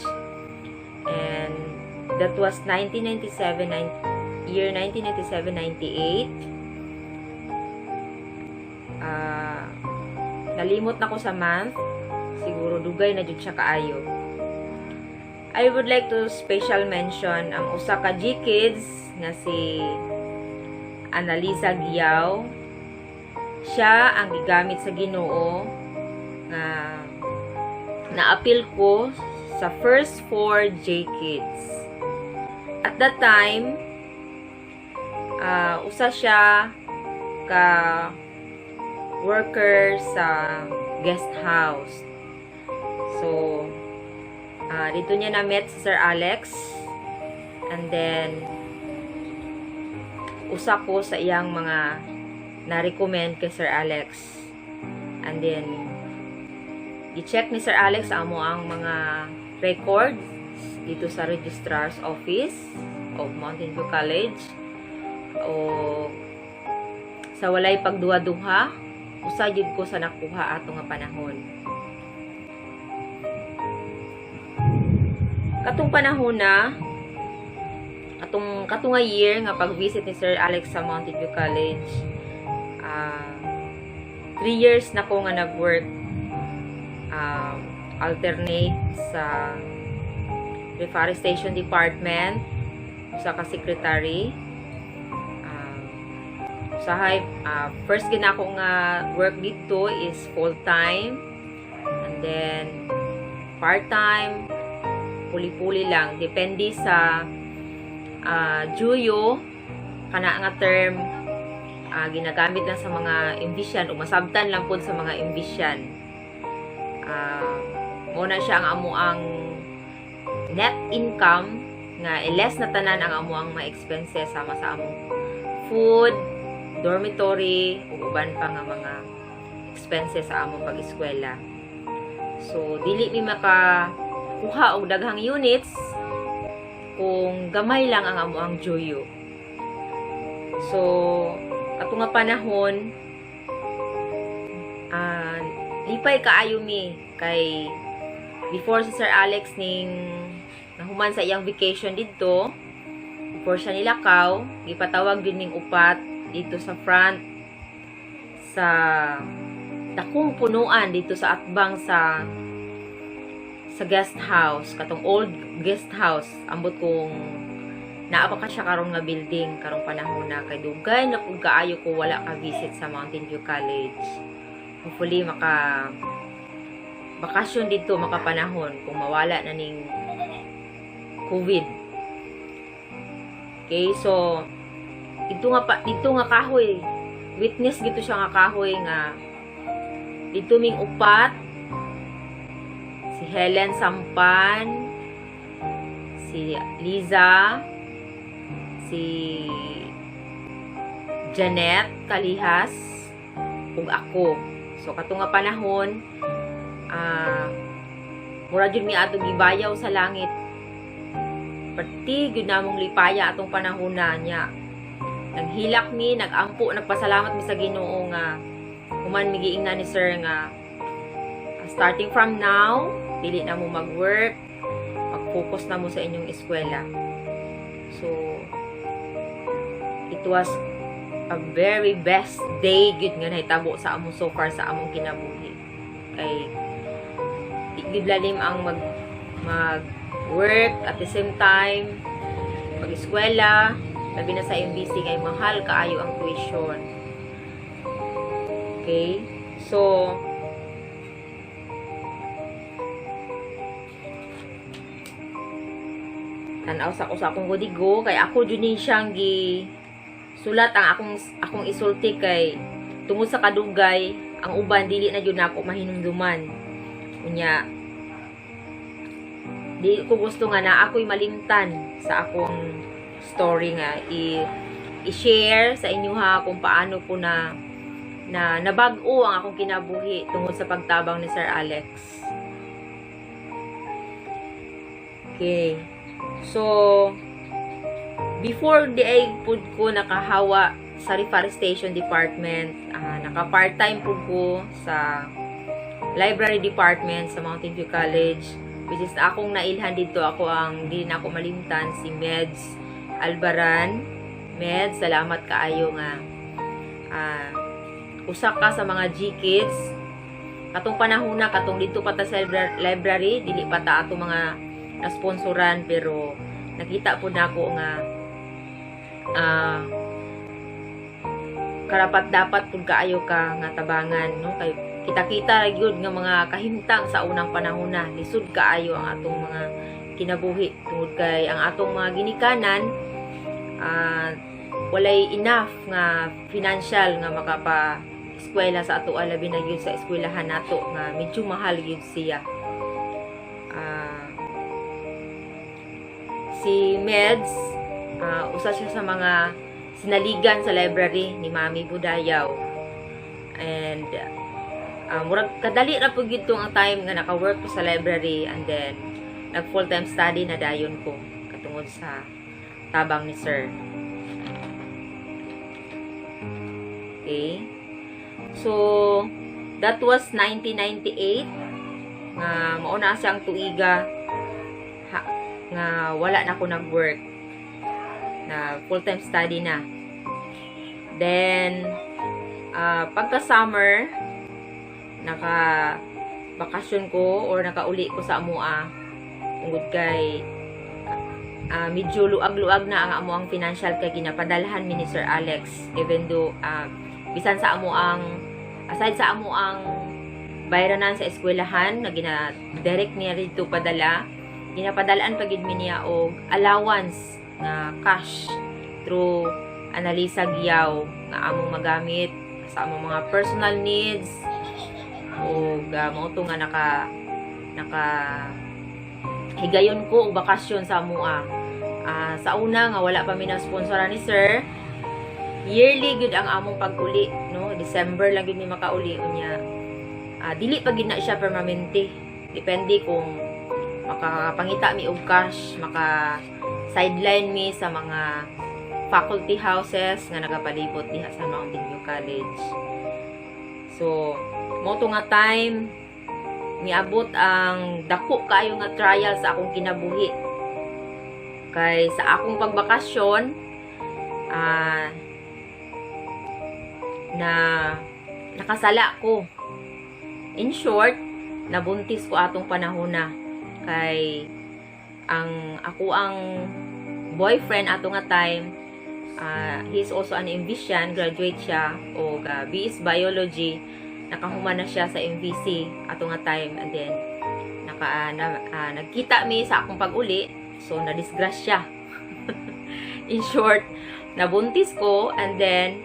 and that was 1997, 1998. Nalimot na ko sa month. Siguro dugay na jud siya kaayo. I would like to special mention ang usa ka Jkids nga si Annalisa Giyaw. Siya ang gigamit sa Ginoo nga na-appeal ko sa first 4 Jkids. At that time, usa siya ka worker sa guest house. So, dito niya na-met si Sir Alex. And then, usa ko sa iyang mga na-recommend kay Sir Alex. And then, i-check ni Sir Alex amo ang mga records dito sa Registrar's Office of Mountain View College. O sa walay pagduha-duha, usayod ko sa nakuha ato nga panahon. Katong panahon na, katong nga year nga pag-visit ni Sir Alex sa Mountain View College, 3 years na ko nga nag-work alternate sa Reforestation Department, sa ka-secretary. First gina ko nga work dito is full-time, and then part-time, puli-puli lang, depende sa juyo kana nga term ginagamit lang sa mga imbisyan o masabtan lang po sa mga imbisyan. Muna siya ang amuang net income nga less na tanan ang amuang mga expenses sama sa among food, dormitory, ug uban pa nga mga expenses sa among pag-eskwela. So dili mi makakuha og daghang units kung gamay lang ang amuang juyo. So ato nga panahon, lipay kaayo mi kay before si Sir Alex ning nahuman sa iyang vacation dito, before siya nilakaw, gipatawag din ning upat dito sa front sa dakong punuan dito sa atbang sa guest house, katong old guest house. Ambot kong naapa ka siya karong nga building karong panahon na kay dugay na pug kaayo ko wala ka visit sa Mountain View College. Hopefully maka bakasyon dito makapanahon kung mawala na ning COVID. Okay, so dito nga kahoy, witness gito siya nga kahoy nga dito ming upat si Helen Sampan, si Liza, si Janet Kalihas, ug ako. So kato nga panahon, mura jud mi ato gibayaw sa langit. Pati gyud namong lipaya atong panahon na niya. Naghilak mi, nagampo, nagpasalamat mi sa Ginoo nga human mi giingnan ni Sir nga starting from now, dili na mo mag-work, mag-focus na mo sa inyong eskwela. So it was a very best day gyud nga nahitabo sa among so far sa among kinabuhi. Kay di gyud lalim ang mag-work at the same time mag-eskwela, labi na sa MBC kay mahal kaayo ang tuition. Okay? So tanaw sa ko sa akong kodigo kay ako jud ni siyang gi sulat ang akong isulti kay tungod sa kadugay ang uban dili na jud nako mahinumduman unya di ko gusto nga na ako'y malimtan sa akong story nga i-share sa inyo ha kung paano ko na nabag-o ang akong kinabuhi tungod sa pagtabang ni Sir Alex. Okay. So, before di ay pud ko nakahawa sa reforestation department, naka-part-time pud ko sa library department sa Mountain View College, which is akong nailhan dito ako ang di na ako malimtan si Meds Albaran. Meds, salamat kaayo nga usa ka sa mga Jkids katong panahon na katong dito pa ta sa library dili pa ta ato mga na-sponsoran pero nakita po na ako nga karapat dapat pud kaayo ka nga tabangan no kay kita-kita gyud nga mga kahimtang sa unang panahon na lisod kaayo ang atong mga kinabuhi tungod kay ang atong mga ginikanan walay enough nga financial nga makapa eskwela sa ato alabi na gyud sa eskwelahan nato nga medyo mahal gyud siya. Si Meds usa siya sa mga sinaligan sa library ni Mami Budayaw and murag kadali ra pud gid ang time nga naka-work ko sa library and then nag full-time study na dayon ko katungod sa tabang ni Sir. Okay. So, that was 1998 nga mauna siyang tuiga nga wala na ako nag-work na full-time study na. Then pagka summer naka-bakasyon ko or nakauli ko sa amua tungod kay medyo luag-luag na ang amuang financial kay ginapadalhan ni Sir Alex even though bisan sa amuang aside sa amuang bayranan sa eskwelahan na gina-direct niya dito padala ginapadalaan pa gid mi niya og allowance na cash through Analisa Giyaw nga among magamit sa among mga personal needs o mao to nga naka higayon ko og bakasyon sa amua. Sa una nga wala pa mi na sponsoran ni Sir. Yearly gud ang among pag-uli, no? December lang gud mi makauli unya. Dili pa gid na siya permanente. Depende kung makapangita mi og cash, maka sideline mi sa mga faculty houses nga nagapalibot diha sa Mountain View College. So, mo to nga time miabot ang dako kayo nga trial sa akong kinabuhi. Kay sa akong pagbakasyon na nakasala ko. In short, nabuntis ko atong panahon na kay ako ang boyfriend ato nga time he's also an MVian, graduate siya o BS Biology, nakahuman na siya sa MVC ato nga time and then nagkita mi sa akong pag-uli so na-disgrasya. In short, nabuntis ko and then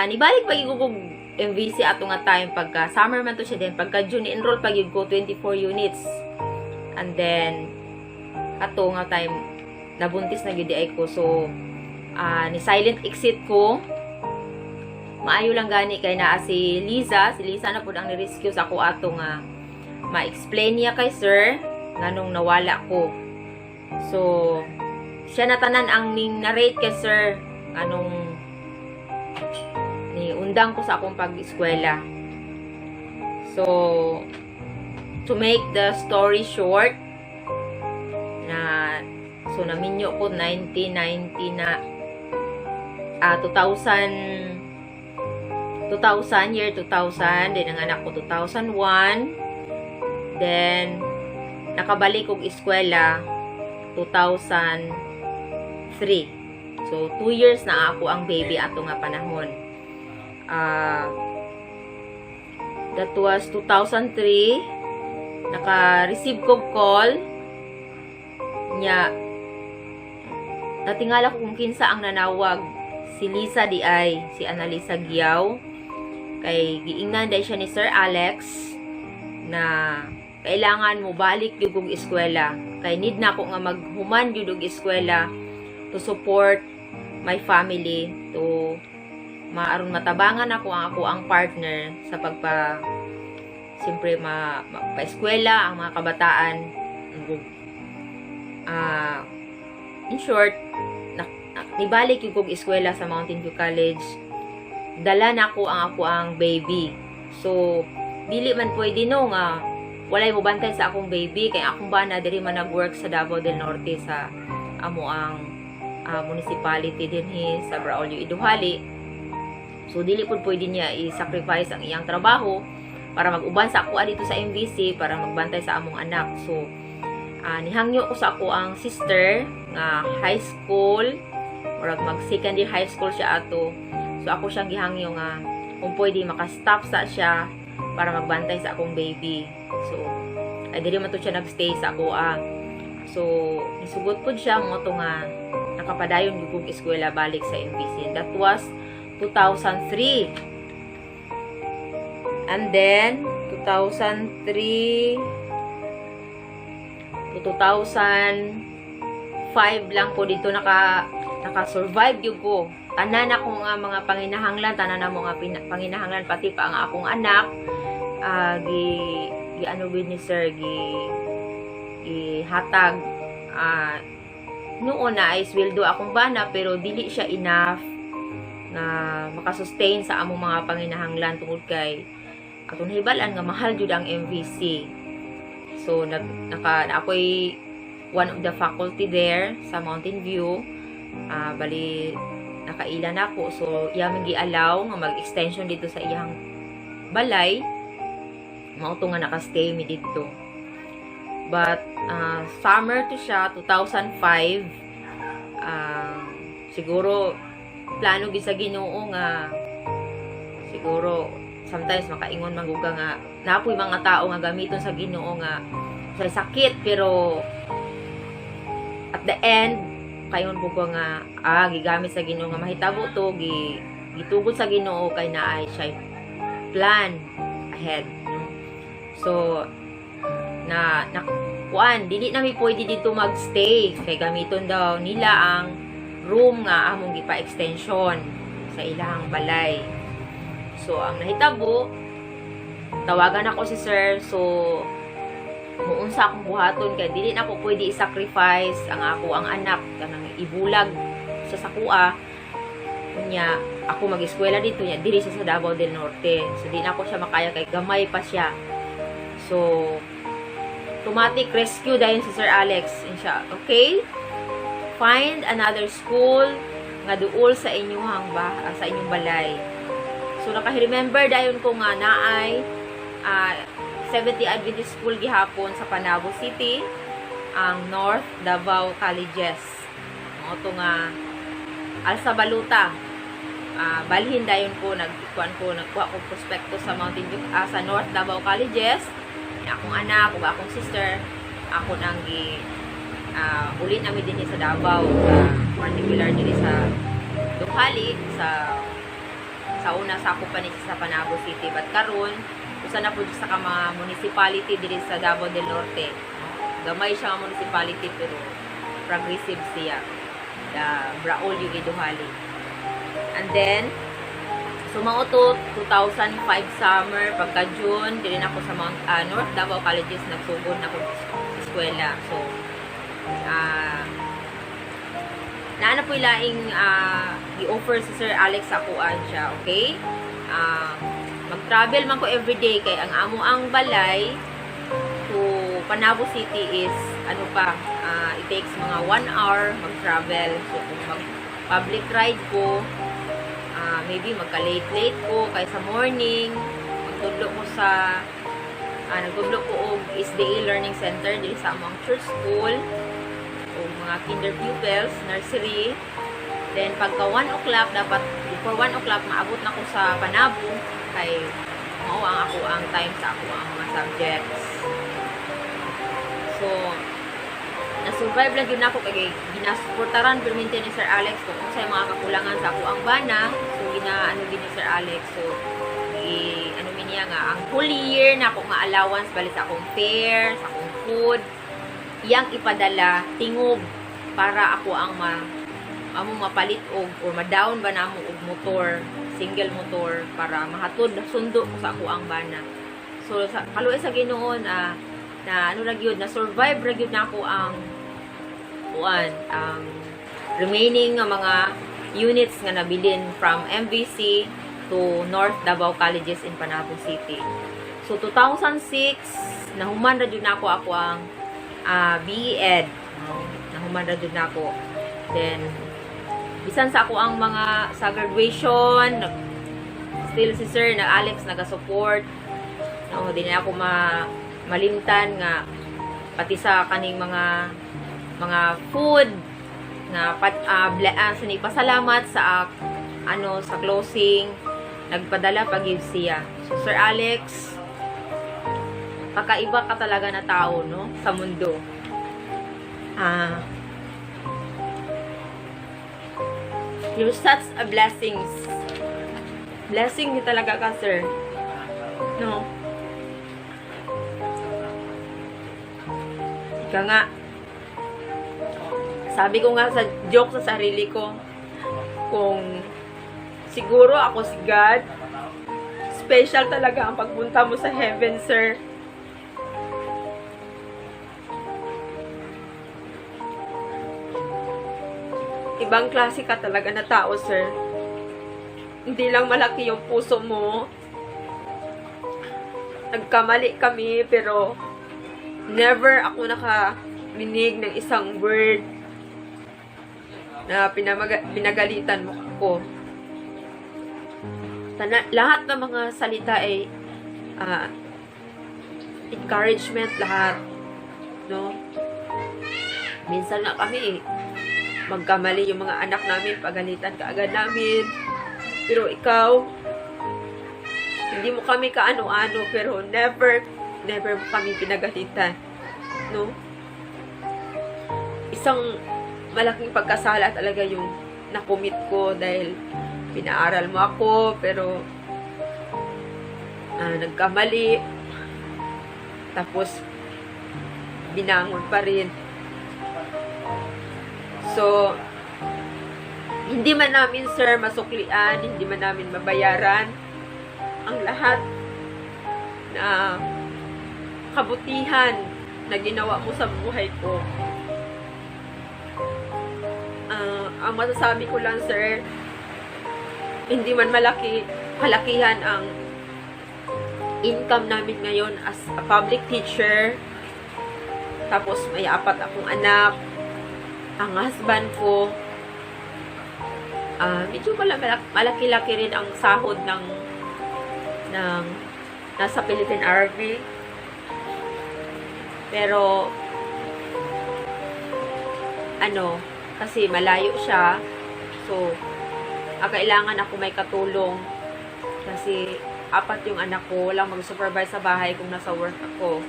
nibalik pa ko MVC ato nga time pagka summer man to siya din pagka June enroll pa gyud ko 24 units and then ato nga time nabuntis na gyud ay ko so ni silent exit ko maayo lang gani kay naa si Liza na pud ang ni-rescue sa ako ato nga ma-explain niya kay Sir nganong nawala ko so siya na tanan ang ning narrate kay Sir anong ni undang ko sa akong pag-eskwela. So to make the story short so naminyo ko 1990 na 2000 year 2000 din ang anak ko 2001 then nakabalik og eskwela 2003 so 2 years na ako ang baby ato nga panahon that was 2003 naka-receive ko call nya natingala ko kung kinsa ang nanawag, si Lisa di ay, si Annalisa Giaw. Kay giingnan dahil siya ni Sir Alex na kailangan mo balik yung kong eskwela. Kay need na ako nga maghuman yung eskwela to support my family, to maaron matabangan ako ang partner sa siyempre pa-eskwela ang mga kabataan. In short, nibalik yung kong eskwela sa Mountain View College. Dala na ako ang baby. So, dili man pwede no nga walay mo bantay sa akong baby kay akong bana diri man nag-work sa Davao del Norte sa amo ang municipality dinhi sa Braulio Iduhali. So, dili pud pwede niya i-sacrifice ang iyang trabaho para mag-uban sa ako dito sa MVC para magbantay sa among anak. So, nihangyo ko sa ako ang sister nga high school or mag second year high school siya ato. So, ako siyang gihangyo nga kung pwede makastop sa siya para magbantay sa akong baby. So, ay diri man to siya nagstay sa ako. So, nisugot po siya mo to nga nakapadayon yung kong eskwela balik sa MVC. That was 2003. And then, 2003 to 2005 lang po dito naka-survive yung ko. Tanan ako nga mga panginahanglan, tanan na mga panginahanglan, pati pa ang akong anak, ano ni sir, hatag, noon na ay sweldo akong bana, pero dili siya enough na makasustain sa among mga panginahanglan tungod kay atong nahibalan nga mahal jud ang MVC. So, ako'y one of the faculty there sa Mountain View. Bali, nakailan ako. So, iyang gi-allow nga mag-extension dito sa iyang balay. Mauto nga nakastay mi dito. But, summer to siya, 2005. Siguro, plano gid sa Ginoo nga siguro, sometimes makaingon manguga nga napoy mga tao nga gamiton sa Ginoo nga sa sakit, pero at the end kayon po ko nga gigamit sa Ginoo nga mahitabo to gitugod sa Ginoo kay naay siya plan ahead. So kuan dili na mi pwede dito magstay kay gamiton daw nila ang room nga among gipa-extension sa ilang balay. So ang nahitabo, tawagan ako si sir. So muunsa akong buhaton kay dili na ako pwede i-sacrifice ang anak kanang ibulag sa kuha kunya ako mag-eskwela dito niya diri sa Davao del Norte. So di na ako siya makaya kay gamay pa siya. So automatic rescue dayon si Sir Alex insya. Okay, find another school nga duol sa inyong sa inyong balay. So naka-remember dayon ko nga naay 70 Adventist School gihapon sa Panabo City, ang North Davao Colleges. Ito nga Alsa Baluta. Balhin dayon ko nagkuha ko prospekto sa Mountain View sa North Davao Colleges. Akong anak ug akong sister, ako nang uli namin din sa Davao, particular din sa Duhali sa una sa ako pa sa Panabo City, but karon usa na po sa mga municipality diri sa Davao del Norte. Gamay siya nga municipality pero progressive siya. Braulio Iduhali. And then sumao to 2005 summer pagka June diri na ako sa North Davao Colleges nagsugod na ako sa eskwela. So naana po ilaing i-offer si Sir Alex sa kuan siya, okay? Mag-travel man ko everyday kay ang amo ang balay to Panabo City is it takes mga 1 hour mag-travel. So kung mag-public ride ko, maybe magka-late ko kay sa morning magtudlo ko sa nagtudlo ko og SDA Learning Center diri sa among church school o mga kinder pupils, nursery. Then pagka 1 o'clock dapat before 1 o'clock maabot na ko sa Panabo kay mao ang time sa ako ang mga subjects. So survive lang yun ako kay ginasuportaran permente ni Sir Alex kung unsay mga kakulangan sa ako ang bana. So ginaano din ni Sir Alex. So ano niya nga ang whole year na ako nga allowance bali sa akong fare, sa akong food, iyang ipadala tingog para ako ang amo mapalit og or ma-down ba namo og motor, single motor para mahatod sundo ko sa ako ang bana. So sa kaluoy sa Ginoo na ano ra gyud na survive ra gyud nako ang remaining nga mga units nga nabilin from MVC to North Davao Colleges in Panabo City. So 2006 nahuman ra gyud nako ako ang BEd. Nahuman ra gyud nako. Then bisan sa ako ang mga sa graduation, still si Sir na Alex naga-support. No, di na ako malimtan nga pati sa kaning mga food na pasalamat sa sa closing nagpadala pag-give siya. So Sir Alex, kakaiba ka talaga na tao, no, sa mundo. You're such a blessings. Blessing niyo talaga ka, sir. No? Ika nga. Sabi ko nga sa joke sa sarili ko, kung siguro ako si God, special talaga ang pagpunta mo sa heaven, sir. Ibang klase ka talaga na tao, sir. Hindi lang malaki yung puso mo. Nagkamali kami, pero never ako nakaminig ng isang word na pinagalitan mo ako. Lahat ng mga salita ay encouragement lahat. No? Minsan nga kami magkamali yung mga anak namin, pagalitan kaagad namin. Pero ikaw, hindi mo kami kaano-ano, pero never mo kami pinagalitan. No? Isang malaking pagkasala talaga yung nakumit ko dahil pinaaral mo ako, pero nagkamali. Tapos, binangon pa rin. So, hindi man namin, sir, masuklian, hindi man namin mabayaran ang lahat na kabutihan na ginawa mo sa buhay ko. Ang masasabi ko lang, sir, hindi man kalakihan ang income namin ngayon as a public teacher. Tapos may 4 akong anak. Ang husband ko, medyo malaki-laki rin ang sahod ng nasa Philippine Army. Pero, kasi malayo siya. So, kailangan ako may katulong. Kasi, 4 yung anak ko, walang mag-supervise sa bahay kung nasa work ako.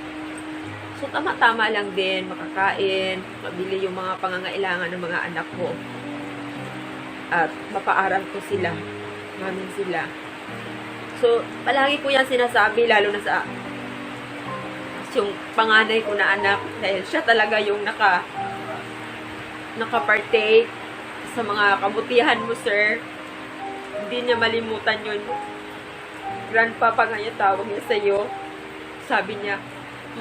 So, tama-tama lang din, makakain, mabili yung mga pangangailangan ng mga anak ko. At mapaaral ko sila, mamin sila. So, palagi ko yan sinasabi, lalo na sa yung panganay ko na anak, dahil siya talaga yung nakapartake sa mga kabutihan mo, sir. Hindi niya malimutan yun. Grandpa pa nga yung tawag niya sa'yo. Sabi niya,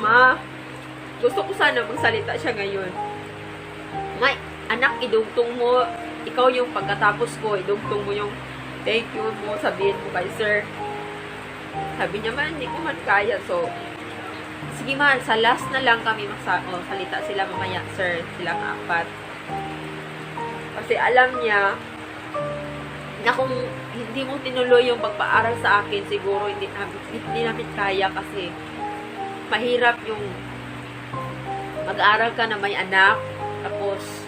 Ma, gusto ko sana magsalita siya ngayon. Ngay, anak, idugtong mo. Ikaw yung pagkatapos ko, idugtong mo yung thank you mo, sabihin mo kay sir. Sabi niya, man, hindi ko man kaya. So, sige man, sa last na lang kami salita sila mamaya, sir. Silang 4. Kasi alam niya na kung hindi mo tinuloy yung pagpaaral sa akin, siguro hindi namin kaya kasi mahirap yung mag-aaral ka na may anak, tapos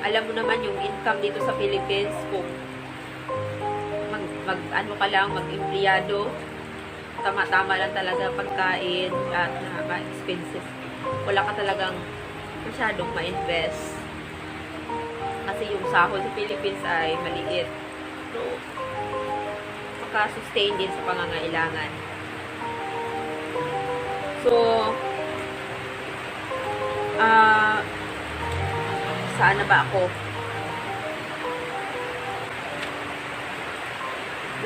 alam mo naman yung income dito sa Philippines, kung mag-empleyado, tama-tama lang talaga pagkain at mga expenses. wala ka talagang masyadong ma-invest. Kasi yung sahod sa Philippines ay maliit. So, maka-sustain din sa pangangailangan. So, saan na ba ako?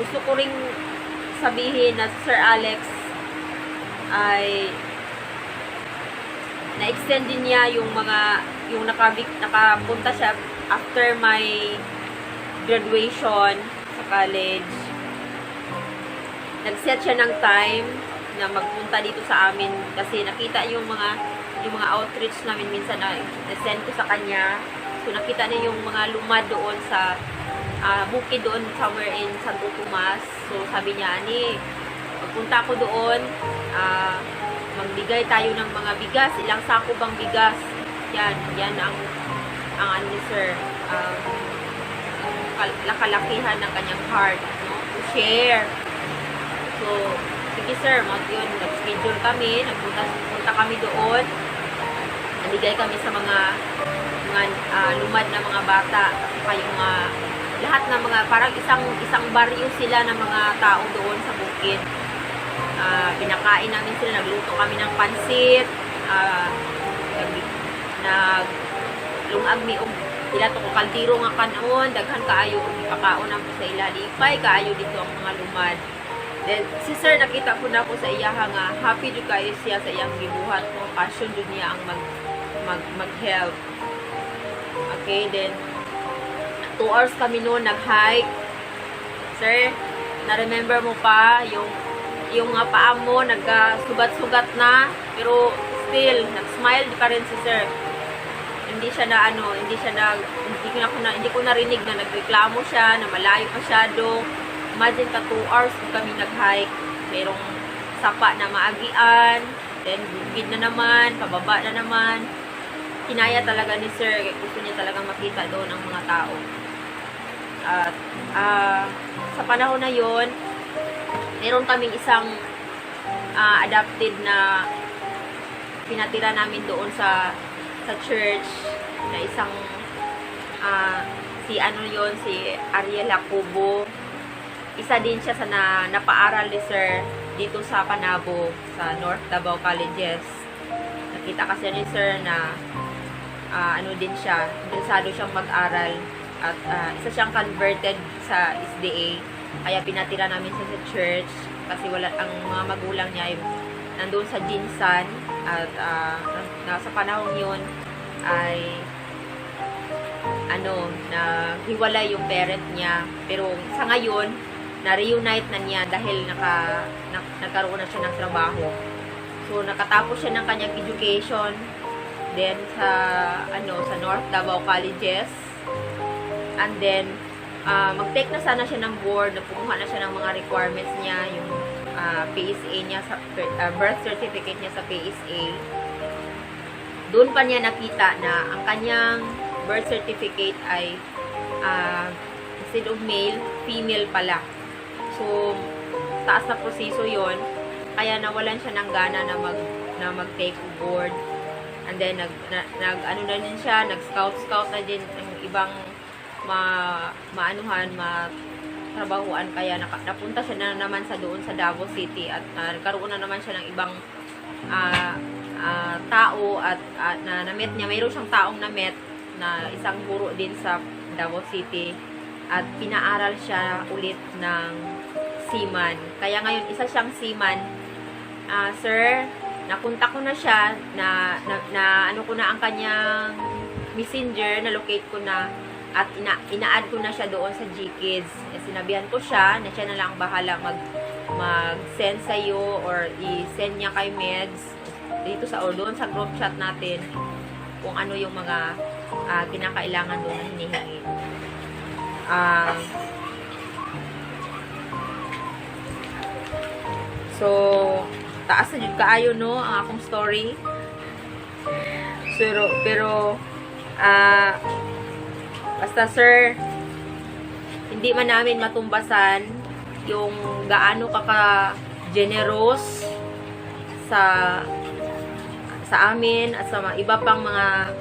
Gusto ko ring sabihin na Sir Alex ay na-extend din niya yung nakapunta siya after my graduation sa college. Nag-set siya ng time na magpunta dito sa amin kasi nakita yung mga outreach namin minsan na send ko sa kanya. So nakita niya yung mga lumad doon sa bukid doon somewhere in Santo Tomas. So sabi niya, magpunta ako doon, magbigay tayo ng mga bigas, ilang sako bang bigas. Yan ang ano ni Sir, kalakihan ng kanyang heart, no? To share. So, sige sir, yun, nag-schedule kami, nagpunta kami doon, nabigay kami sa mga lumad na mga bata, saka yung lahat ng mga, parang isang baryo sila ng mga tao doon sa bukid. Pinakain namin sila, nagluto kami ng pansit, naglungag mi ila to kaldiro nga kanon, daghan kaayo ipakaon ang sa ila lipay kaayo dito ang mga lumad. Then si sir nakita ko na ko sa iyaha nga happy jud kayo siya sa iyang gibuhat, no, passion jud niya ang mag-help. Okay, then 2 hours kami noon nag-hike. Sir, na-remember mo pa yung nga paa mo nagsugat-sugat na, pero still nag-smile pa rin si sir. Hindi ko narinig na nagreklamo siya, na malayo masyado. Imagine ka 2 hours kami nag-hike. Merong sapa na maagian, then bukid na naman, pababa na naman. Kinaya talaga ni sir, gusto niya talagang makita doon ang mga tao. At sa panahon na yon, meron kaming isang adopted na pinatira namin doon sa church na isang si Ariel Jacobo. Isa din siya sa napaaral ni sir dito sa Panabo, sa North Davao Colleges. Nakita kasi ni sir na din siya, interesado siyang mag-aral at isa siyang converted sa SDA. Kaya pinatira namin siya sa church kasi ang mga magulang niya ay nandoon sa Jinsan at sa panahon yun ay na hiwalay yung parent niya, pero sa ngayon na-reunite na niya dahil nagkaroon na siya ng trabaho. So nakatapos siya ng kanyang education then sa North Davao Colleges, and then mag-take na sana siya ng board, napukuha na siya ng mga requirements niya, yung PSA niya, birth certificate niya sa PSA. Doon pa niya nakita na ang kanyang birth certificate ay instead of male, female pala. So, taas na proseso yon, kaya nawalan siya ng gana na mag-take board. And then, nag-ano na din siya, nag-scout na din ng ibang matrabahuan, kaya napunta siya na naman doon sa Davao City at nagkaroon na naman siya ng ibang tao at na-met niya. Mayroon siyang taong na-met na isang guro din sa Davao City at pinaaral siya ulit ng seaman. Kaya ngayon isa siyang seaman. Sir, napunta ko na siya na ko na ang kanyang messenger, na-locate ko na at ina-add ko na siya doon sa Jkids. Sinabihan ko siya na siya na lang bahala mag-send sa iyo or i-send niya kay Meds dito or doon sa group chat natin kung ano yung mga kinakailangan doon na hinihingi. So, taas na yun kaayo, no, ang akong story. Pero basta sir, hindi man namin matumbasan yung gaano ka generous sa sa amin at sa mga iba pang mga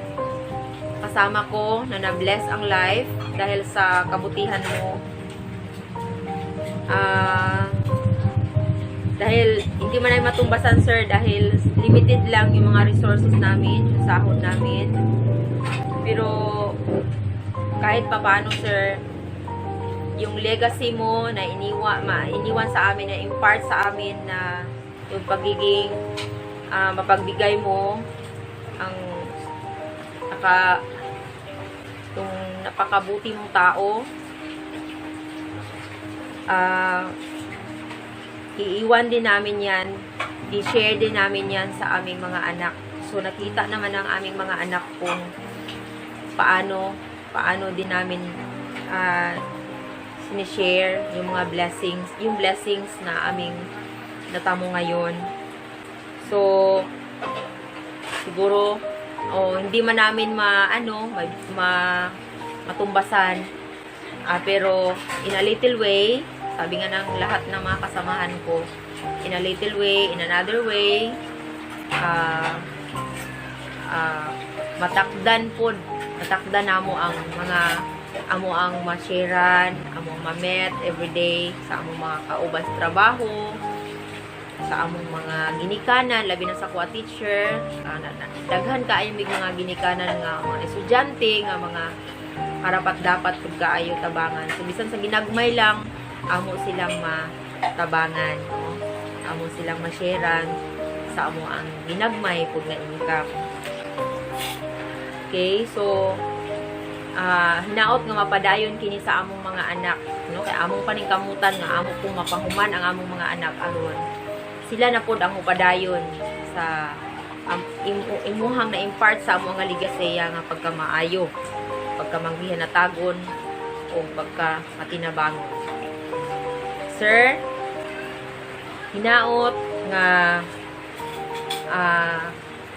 kasama ko na na-bless ang life dahil sa kabutihan mo. Dahil hindi man ay matumbasan, sir, dahil limited lang yung mga resources namin, yung sahod namin. Pero kahit papaano, sir, yung legacy mo na iniwan sa amin, na impart sa amin na yung pagiging mapagbigay mo, ang yung napakabuti mong tao, iiwan din namin yan, i-share din namin yan sa aming mga anak. So nakita naman ng aming mga anak kung paano din namin sinishare yung mga blessings na aming natamo ngayon. So siguro hindi man namin matumbasan, pero in a little way, sabi nga ng lahat ng mga kasamahan ko, in a little way, in another way, matakdan namo ang mga amo ang ma-sharean, amo ma-met everyday sa among mga kauban sa trabaho, sa among mga ginikanan, labi na sa kuha teacher, daghan kaayo mig mga ginikanan nga mga estudyante, nga mga karapat dapat pud kaayo tabangan. So bisan sa ginagmay lang, amo silang matabangan, no? Amo silang ma-sharean sa amo ang ginagmay pud nga income. Okay, so hinaot nga mapadayon kini sa among mga anak, no? Kay among paningkamutan nga amo pong mapahuman ang among mga anak aron sila na pod ang mupadayon sa imuhang na impart sa among nga ligaseya nga pagkamaayo, pagkamanggihanatagon o pagkamatinabangon. Sir, hinaot nga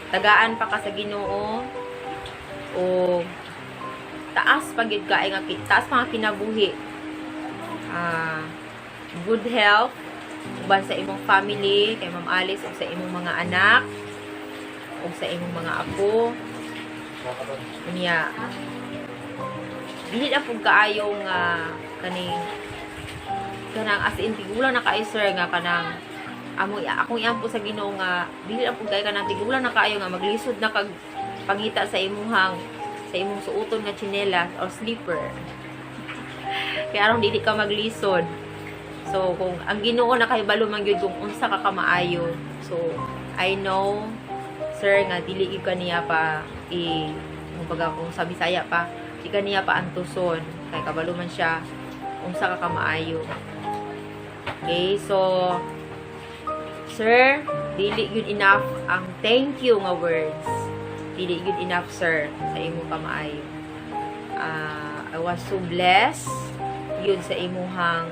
tagaan pa ka sa Ginoo o taas pagid ka nga taas mga kinabuhi, good health uban sa imong family, kay Ma'am Alice, ug sa imong mga anak ug sa imong mga apo niya. Dili na pud kaayo nga kanang as in tigulang na kaayo, sir, nga kanang akong iampo sa Ginoo nga dili na pud kaayo kanang tigulang na kaayo nga maglisod na kag pangita sa imong suoton nga tsinelas or slipper. Kaya aron dili ka maglisod. So kung ang Ginoo na kahibalo man gyud kung unsa ka kamaayo. So I know, sir, nga dili gyud kaniya pa kumbaga kung sa Bisaya pa, di kaniya pa antuson kay kabalo man siya unsa ka kamaayo. Okay, so sir, dili gyud enough ang thank you nga words. Dili good enough, sir, sa imong kamaayo. I was so blessed yun sa imuhang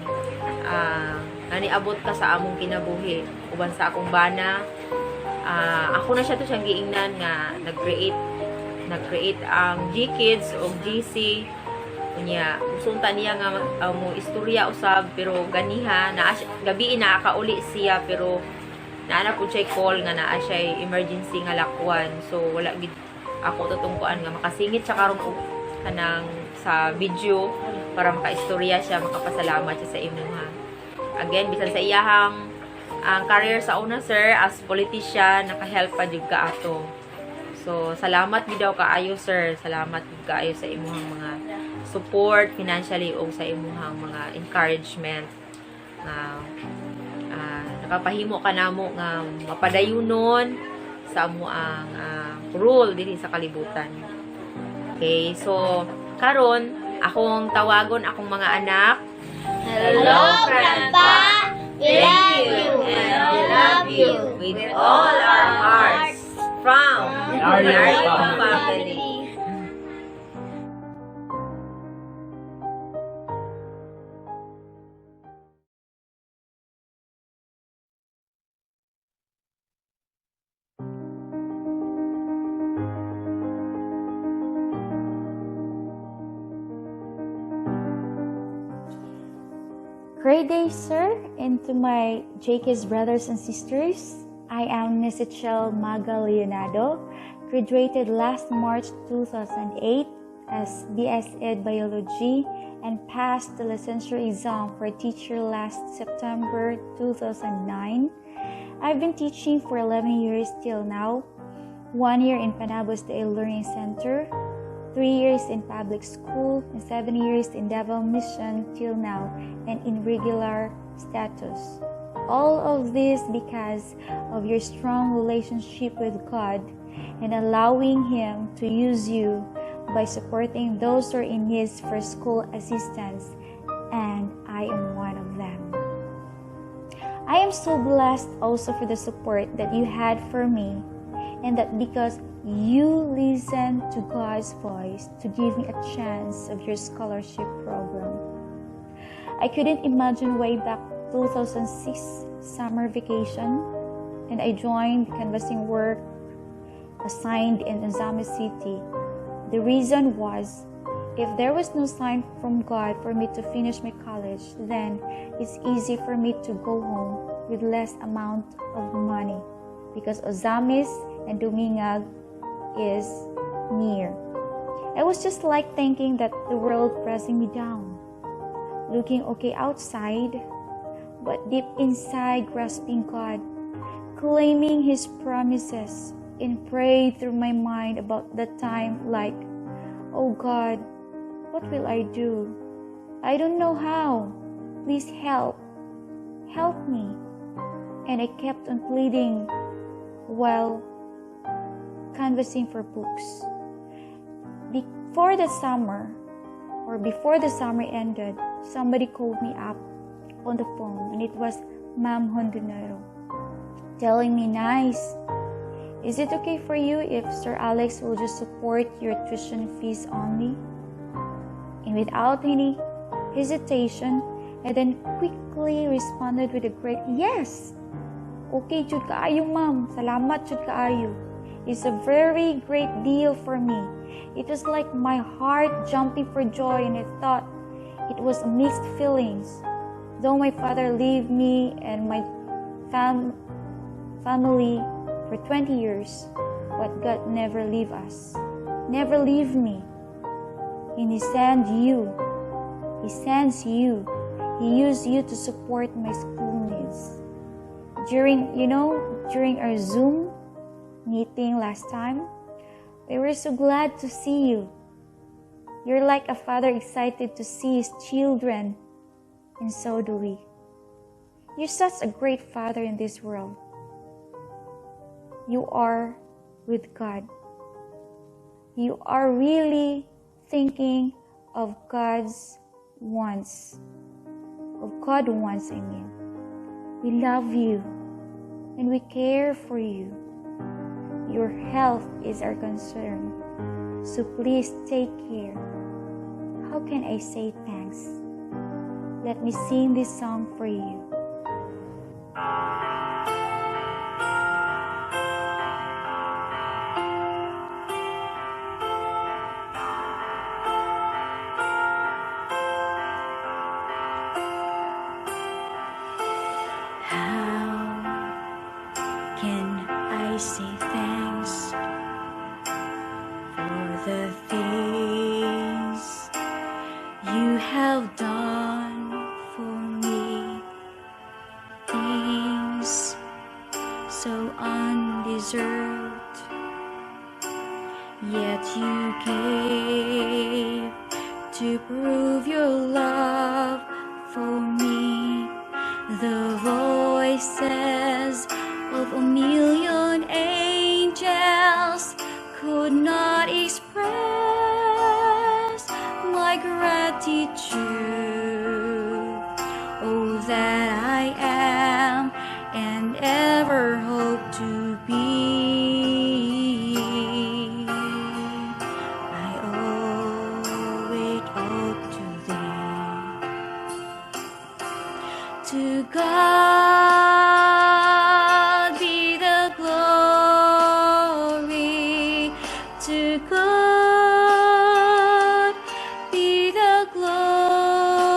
naniabot ka sa among kinabuhi uban sa akong bana. Ako na siya to siyang giingnan nga nag-create ang Jkids o GC unya. Musunta niya nga mo istorya usab, pero ganiha gabi kauli siya, pero naana po siya call nga naa siya emergency nga lakwan. So wala gid ako tutungkuan nga makasingit siya karon kanang sa video para makaistorya siya, makapasalamat siya sa imo ha. Again, bisan sa iyahang ang career sa una, sir, as politician, naka-help pa jud ka ato. So salamat gid daw kaayo, sir. Salamat gid kaayo sa imong mga support financially o sa imong mga encouragement na nakapahimo ka namo nga mapadayunon sa amo ang rule diri sa kalibutan. Okay, so karon akong tawagon akong mga anak. Hello, Grandpa! We love you and we love you with all our hearts from our family. Great day, sir, and to my Jkids brothers and sisters. I I am Miss Echel Maga Leonardo, graduated last March 2008 as BS Ed Biology and passed the licensure exam for teacher last September 2009. I've been teaching for 11 years till now, 1 year in Panabos Day Learning Center, 3 years in public school, and 7 years in Devil Mission till now, and in regular status. All of this because of your strong relationship with God and allowing Him to use you by supporting those who are in need for school assistance, and I am one of them. I am so blessed also for the support that you had for me, and that because you listened to God's voice to give me a chance of your scholarship program. I couldn't imagine way back 2006 summer vacation, and I joined canvassing work assigned in Ozami City. The reason was, if there was no sign from God for me to finish my college, then it's easy for me to go home with less amount of money because Ozamis and Dumingag is near. I was just like thinking that the world pressing me down, looking okay outside, but deep inside grasping God, claiming His promises, and prayed through my mind about that time like, oh God, what will I do? I don't know how. Please help. Help me. And I kept on pleading while canvassing for books. Before the summer ended, somebody called me up on the phone, and it was Ma'am Hondonero telling me, nice, is it okay for you if Sir Alex will just support your tuition fees only? And without any hesitation, I then quickly responded with a great yes. Okay, jud kaayo ma'am. Salamat jud kaayo. It's a very great deal for me. It was like my heart jumping for joy, and I thought it was mixed feelings. Though my father left me and my family for 20 years, but God never leave us, never leave me. And He sends you. He sends you. He used you to support my school needs. During our Zoom meeting last time, we were so glad to see you. You're like a father excited to see his children, and so do we. You're such a great father in this world. You are with God. You are really thinking of God's wants. Of God wants, I mean. We love you and we care for you. Your health is our concern. So please take care. How can I say thanks? Let me sing this song for you. Say thanks for the things you have done for me, things so undeserved, yet you gave to prove your love for me. The voices of a million angels could not express my gratitude. Oh, that I am and ever hope to be. I owe it all to Thee. To God be the glory, to God be the glory.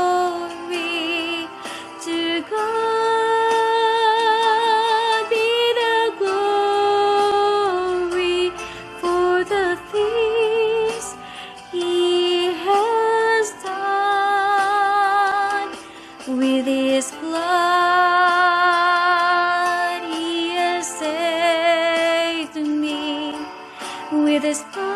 With his power,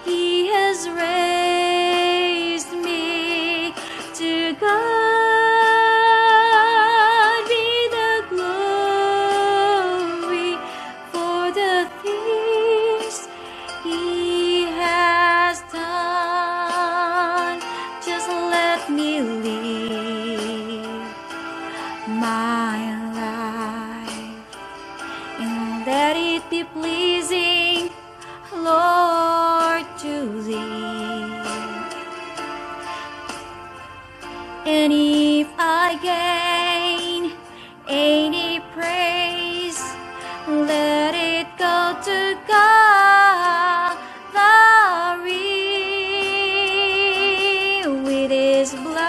he has raised me. To God be the glory for the things he has done. Just let me live my life and let it be pleasing, Lord, to thee. And if I gain any praise, let it go to Calvary. With his blood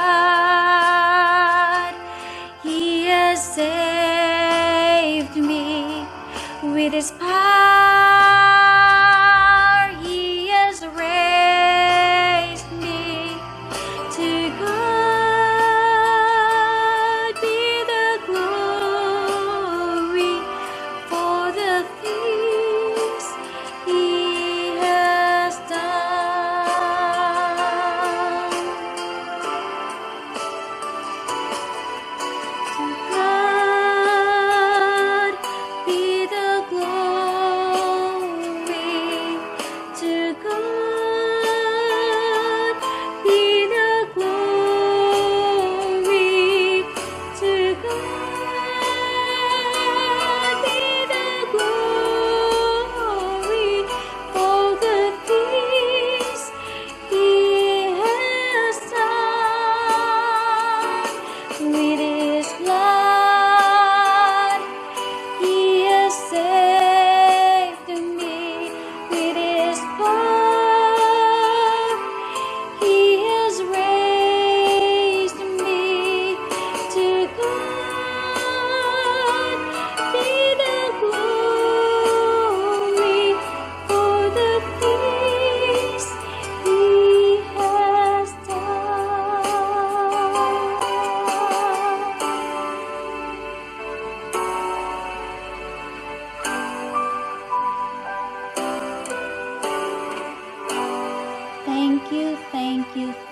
he has saved me. With his power he has raised me. To God be the glory for the things he has done. To God be the glory. To God be the glory. To God be the glory for the things he has done. With his blood he has saved me. With his power he has raised me. To God be the glory for the things he has done.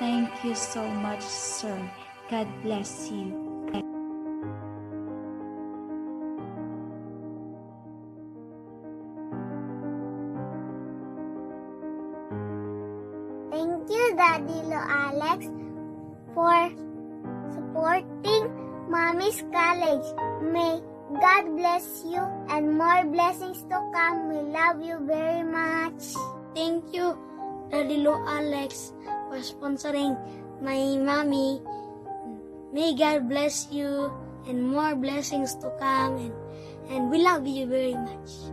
Thank you so much, sir. God bless you. Thank you, Daddy Lo Alex, for supporting Mommy's College. May God bless you and more blessings to come. We love you very much. Thank you, Daddy Lo Alex, for sponsoring my mommy. May God bless you and more blessings to come. And we love you very much.